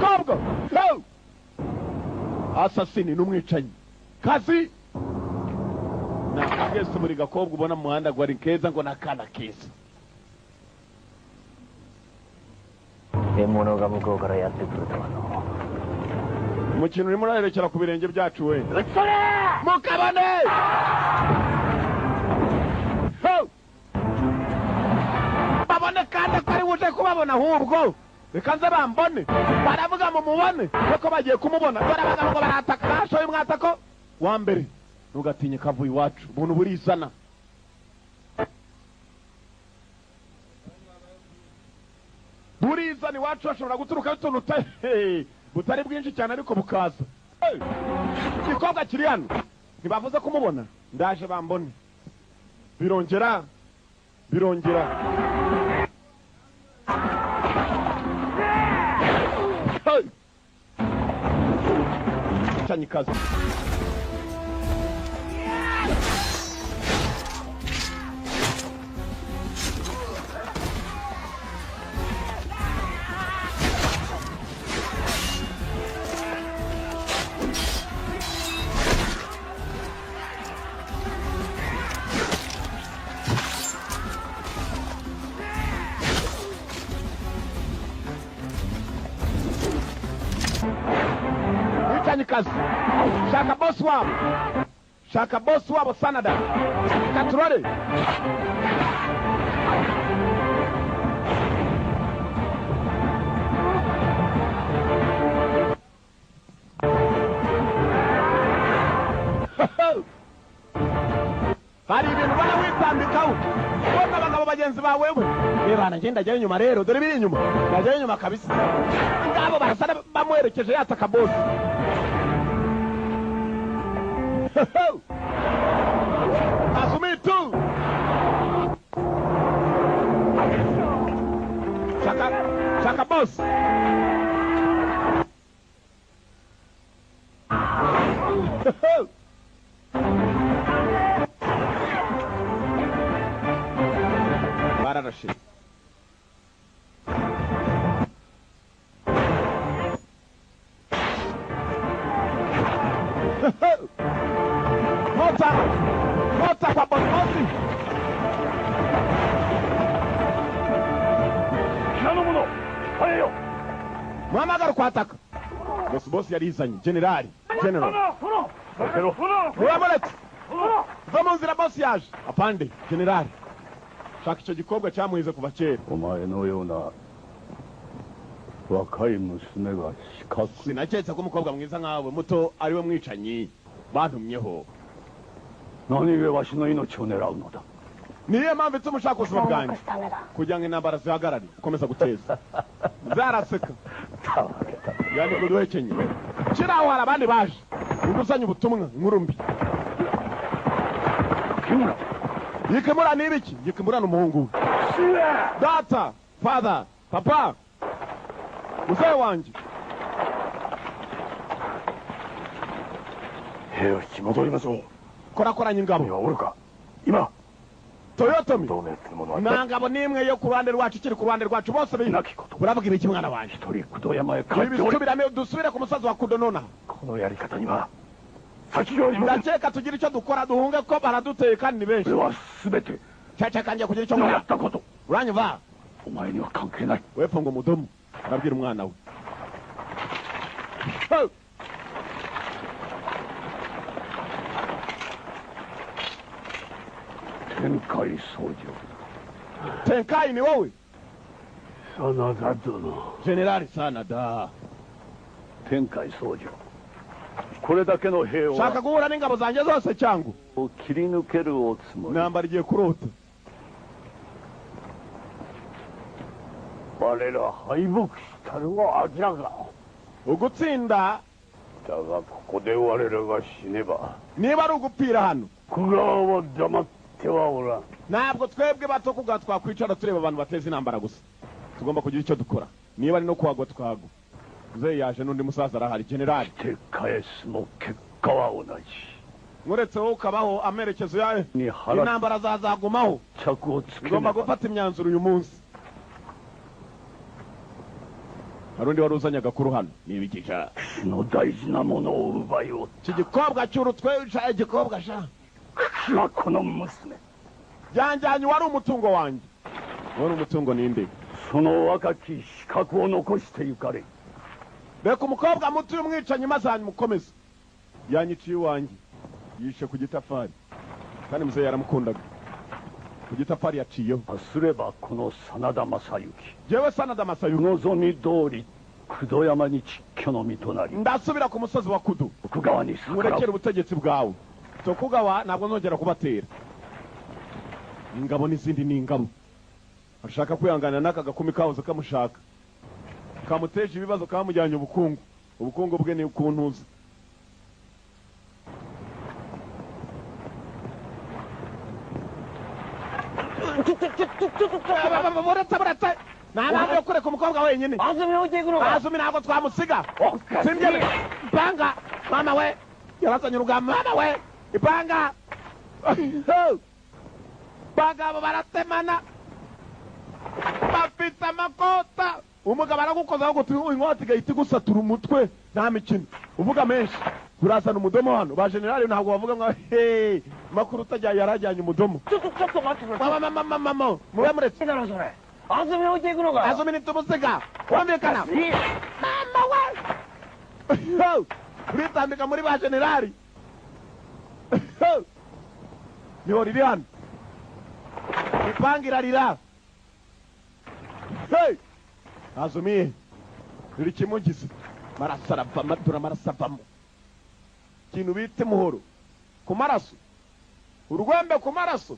kobwa no asasini n'umwicanyi kazi nakagese muri gakobwa ubona mu muhanda gwari keza ngo nakana keza. Emono ga muko kara yatte kuru tabano. Umukino urimo uraherekera ku birenge byacu we. Mukabane! Babone kandi ko ari buje kubabona ahubwo. Reka nze bambone. Baravuga mu mubone kuko bagiye kumubona. Baravuga ngo barataka bashoye mwatako wa mbere. Ntugatinye kavuye iwacu. Buntu burizana. Burizana iwacu ashobora guturuka utuntu butari bwinshi cyane ariko bukaza. Igikobwa kiri hano ntibavuze kumubona. Ndaje bambone. Birongera Chanyikazi. Chanyikazi. Shaka boss wabo Sanada. Katurore. Hari ibintu bana witambikaho. Ubona abagabo bagenzi bawe we. Bana ngenda jya inyuma rero dore biri inyuma. Jya inyuma kabisa. Ngabo barasana bamwerekeje yataka boss. Azumi tu. Shaka boss. Bararashi. Mota kwa bosi. Nanomuno, hayo. Mama garu kwataka. Boss yarizanye general. Muyabolete. Vamos nzira boss yaje. Apande general. Shaka icyo gikobwa cyamuhize kuva kera. Omae no yona wakai musume ga shikaku. Sinaketse ko umukobwa mwiza nkawe muto ari we mwicanyi bantumyeho. Nani we washi no inochi o nerau no da. Niye mpamvu ituma ushaka ubuzima bwanjye kugira ngo intambara zihagarare ukomeza guteza. Zaraseka yani kuduhekenye kiraho hari abandi baje nguzanye ubutumwa inkuru mbi. Yikemura n'ibiki? Yikemura n'umuhungu. Data, father, papa. Muzee wanjye. Heyo kimodorimaso. Korakoranya ingabo. Yoruka. Ima. Toyotomi. Nangabo nimwe yo ku ruhande rwacu kiri ku ruhande rwacu bose buravuga ibiki mwana wanjye. Tori Kudoyama Ibisubirame dusubire ku musazi wa Kudonona. Kono yarikata ni wa. Ndakeka tugira icyo dukora duhunge ko baraduteye kandi ni benshi. Subete. Chacha kanje kugira icyo nkora. Yattakoto. Uranyumva? Omae ni wa kanke nai. Wepfo ngo mudomo. Arabwira umwana we. Tenkai Sojo. Tenkai ni wowe? Sanada dono. General Sanada. Tenkai Sojo. これだけの兵を shaka guhura n'ingabo zanjye zose cyangwa 切り抜けるおつもり intambara igiye kurota 我ら敗北したるは明らか ugutsinda だがここで我らが死ねば niba ari ugupfira hano 徳川は黙ってはおらん ntabwo twebwe bato kuga twakwicara tureba abantu bateza intambara gusa tugomba kugira icyo dukora niba ari no kwagwa twagwa Mzee yaje n'undi musaza arahari generali して返すも結果は同じ muretse wowe ukabaho amerekezo yawe intambara zazagumaho ngomba gufata imyanzuro uyu munsi. Harundi wari uzanye agakuru hano nibigisha no daiji na mono o ubayo iki gikobwa cy'urutwe wicaye igikobwa sha kono musume janjanye wari umutungo wanjye. Wari umutungo ninde? Sono wakaki shikaku o nokoshite yukare. Beka umukobwa muto y'umwicanyi maze mukomeza yanyiciye wanjye yishe ku gitafari kandi muze yaramukundaga ku gitafari yaciyeho. Asureba kono Sanada Masayuki jewe Sanada Masayuki nozomi dori Kudoyama ni chikyo mitonari ndasubira ku musozi wa Kudu kugawanisha murekera ubutegetsi bwawe tokugawa ntabwo nzongera kubatera. Ingabo n'izindi ni ingabo ashaka kwihangana n'aka gakumi kahoze kamushaka kamuteje ibibazo kamujyanye ubukungu bwe ni ukuntuza. buretse ntabwo yo kureka umukobwa wenyine. Azumi ntabwo twamusiga simbyeme ipanga mama we yarazanye urugamba mama we ipanga bagabo baratemana bafite amakota umugabo aragukozaho ngo inkota igahita igusatura umutwe nta mikino uvuga menshi. Turazana umudomo hano ba generali ntabwo bavuga ngo hey makuru utajya yarajyanye umudomo mama mube muretse Azumi nitumusiga wamvikana mama we uritambika muri ba generali niho riri hano ipanga irarira. Azumi riri kimugize marasarava madura marasavamo kintu bite muhoro ku maraso urwembe ku maraso.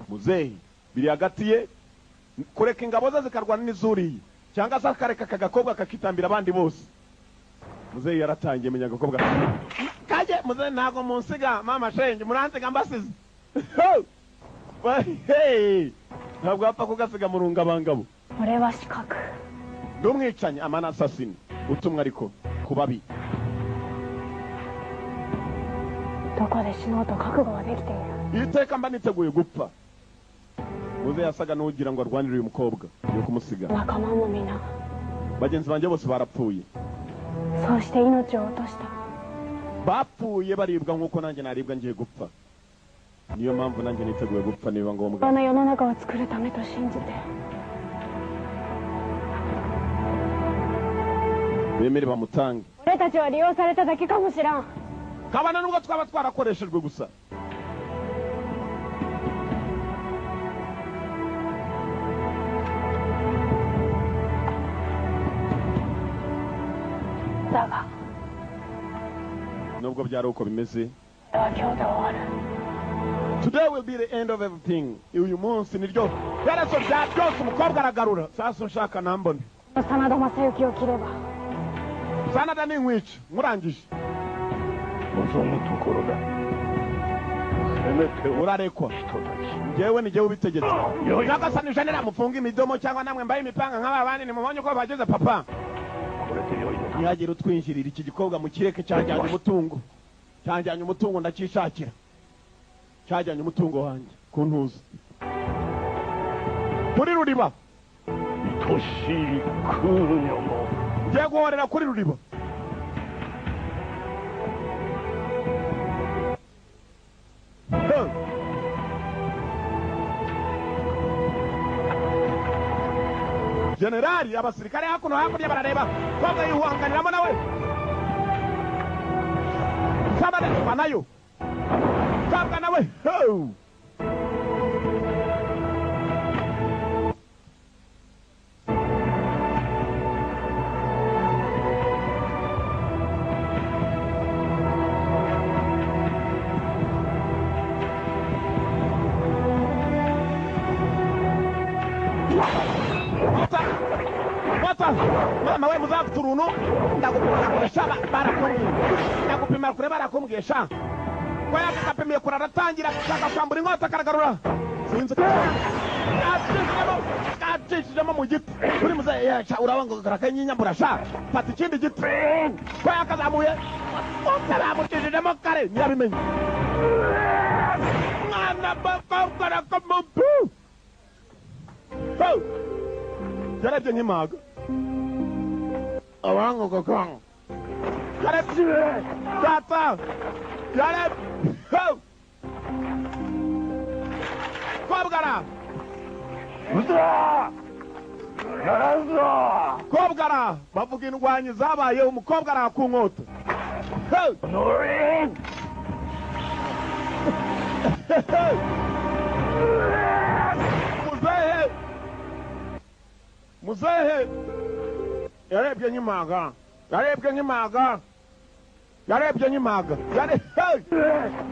Muzehe biri hagati ye kureka ingabo ze zikarwana n'izuriye cyangwa se akareka kagakobwa kakitambira abandi bose. Muzehe yaratangiye menya agakobwa kaje muzehe ntago munsiga mama shenge muransiga mbasize ntabwo apfa kugasiga mu rungabangabo. Ureba shikaku ndumwicanye amana assassin utumwa ariko kubabi doko de shino to kakugo wa dekite iru. Iteka mba niteguye gupfa. Muze yasaga n'ugira ngo arwanire uyu mukobwa yo kumusiga. Nakama mo mina bagenzi banje bose barapfuye. So shite inochi o otoshita. Bapfuye baribwa nkuko nanjye naribwa ngiye gupfa. Niyo mpamvu nanjye niteguye gupfa niba ngombwa. Bana yononaka wo tsukuru tame to shinjite. Bemere bamutange. Ore tachi wa riyou sareta dake kamushiran. Kabana nubwo twaba twarakoreshejwe gusa. Daga nubwo byari uko bimeze. Today will be the end of everything. Uyu munsi niryo yaraso byose umukobwa aragarura. Sasa nshaka nambone. Sanada Masayuki yo kireba. Sanada ni nkwica murangije. Mutukoroda. Urarekwa. Ngewe ni jewe ubitegetse. Nyagasani janera mufunga imidomo cyangwa namwe mbaye imipanga nk'aba bandi ni mubonye ko bageze papa. Nyagira utwinjirira iki gikobwa mu kireke cyajyanye umutungo. Cyajyanye umutungo ndakishakira. Cyajyanye umutungo wanjye kuntuza. Kuri Ruriba. Itoshi kunyomo. Ngiye guhorera kuri Ruriba. Generali abasirikare hakuno hakurya barareba koga yihuhanganiramo nawe. Sabade banayo kabwa nawe mama we muzakuturunu ndagupima barakumbwiye ndagupima kure barakumbwiye sha kwa yakapimiye kuraratangira kaka kwambura inkota karagarura sinzi wamucishijemo mu giti uri muzehe yaca urabangogara kanyinyambura sha fata ikindi giti ko yakazamuye bamucishijemo kare nyabimenye mwana bakokora kamupu yarebye nk'impaga abangogara yarebye tata yarebye kobgara kobgara bavuga indwanyi zabaye umukobwa arakunkota muzehe yarebye nk'impaga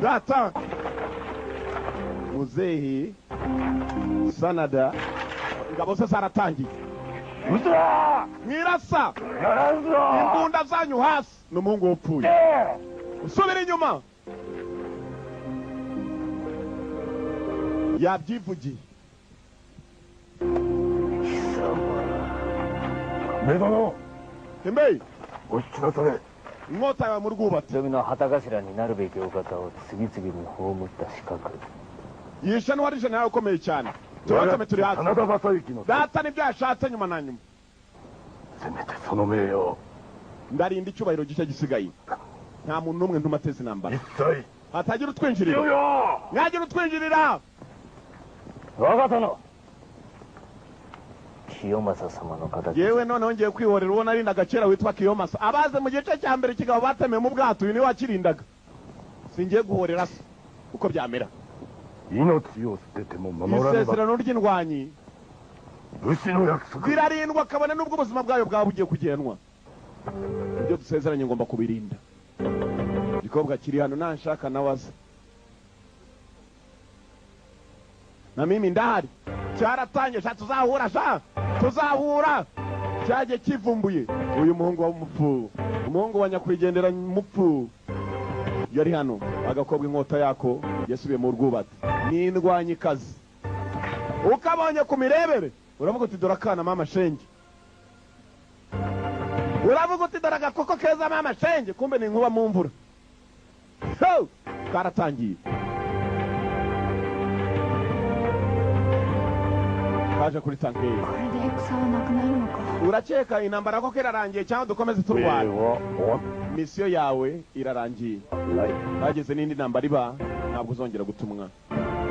data muzehe sanada ingabo ze zaratangiye mwirasa imbunda zanyu hasi n'umuhungu wapfuye usubira inyuma yabyivugiye Medano Tembei お引きなされ inkota yawe mu rwubatsi 望みの旗頭になるべきお方を次々に葬った資格 yishe n'uwarije nawe ukomeye cyane tubatame turi hasi 真田正幸の data nibyo yashatse nyuma na nyuma せめてその名誉 ndarinda icyubahiro gishya gisigaye nta muntu n'umwe ntumateze intambara 一切 hatagira utwinjirira よよ mwagira utwinjirira 我が殿清正様の形 yewe noneho ngiye kwihorera uwo narindaga kera witwa Kiyomasa abaze mu gice cya mbere kigabo batemeye mu bwato uyu niwe wakirindaga singiye guhorera se uko byamera 命を捨てても守らねば isezerano ry'indwanyi 武士の約束 birarindwa kabone n'ubwo ubuzima bwayo bwaba bugiye kugenwa ibyo dusezeranye ngomba kubirinda igikobwa kiri hano nanshaka nawe aza na mimi ndahari cyaratangiye sha tuzahura sha tuzahura cyaje kivumbuye uyu muhungu wa mupfu umuhungu wa nyakwigendera mupfu yari hano agakobwa inkota yako yasubiye mu rwubatsi n'indwanyi kazi ukabonye ku mirebere uravuga uti dore akana mama shenge uravuga uti dore agakoko keza mama shenge kumbe ni inkuba mu mvura karatangiye kaje kuri tankeri これで戦はなくなるのか urakeka intambara koko irarangiye cyangwa dukomeze turwana misiyo yawe irarangiye hageze n'indi ntambara iba ntabwo uzongera gutumwa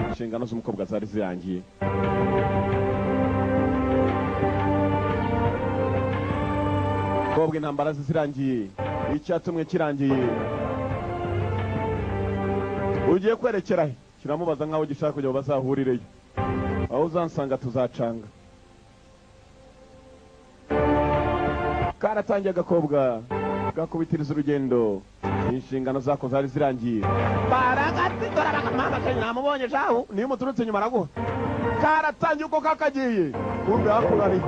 inshingano z'umukobwa zari zirangiye kobwa intambara zirangiye icyatumwe kirangiye ugiye kwerekera he kiramubaza nkaho gishaka kugira ngo bazahurireyo aho uzansanga tuzacanga karatangiye agakobwa gakubitiriza urugendo inshingano zako zari zirangiye baragatikora bakamama kanya namubonye jaho niyo muturutse inyuma araguha karatangiye uko kakagiye kumbe hakurari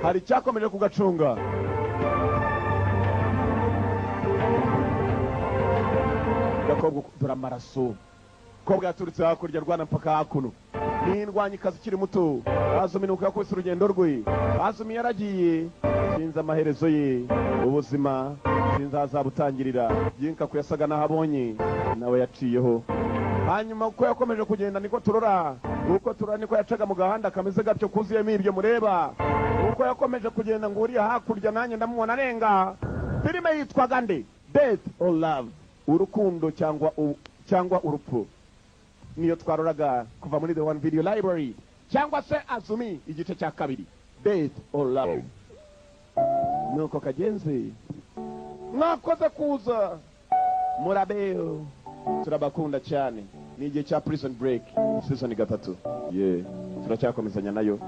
hari cyakomeje kugacunga gakobwa dore amaraso kobwa yaturutse hakurya rwana mpaka hakuno n'indwanyi kazi kiri muto azumi nuko yakubise urugendo rwe azumi yaragiye sinzi amaherezo ye ubuzima sinzi azabutangirira yinka ko yasaga naho abonye nawe yaciyeho hanyuma uko yakomeje kugenda niko turora niko yacaga mu gahanda kameze gatyo kuzuyemo ibyo mureba uko yakomeje kugenda ngo uriya hakurya nanjye ndamubona arenga filime yitwaga nde Death or Love urukundo cyangwa urupfu niyo twaroraga kuva muri The One Video Library cyangwa se Azumi igice cya kabiri Death or Love nuko kagenze mwakoze kuza murabeho turabakunda cyane ni igihe cya Prison Break season 3 turacyakomezanya nayo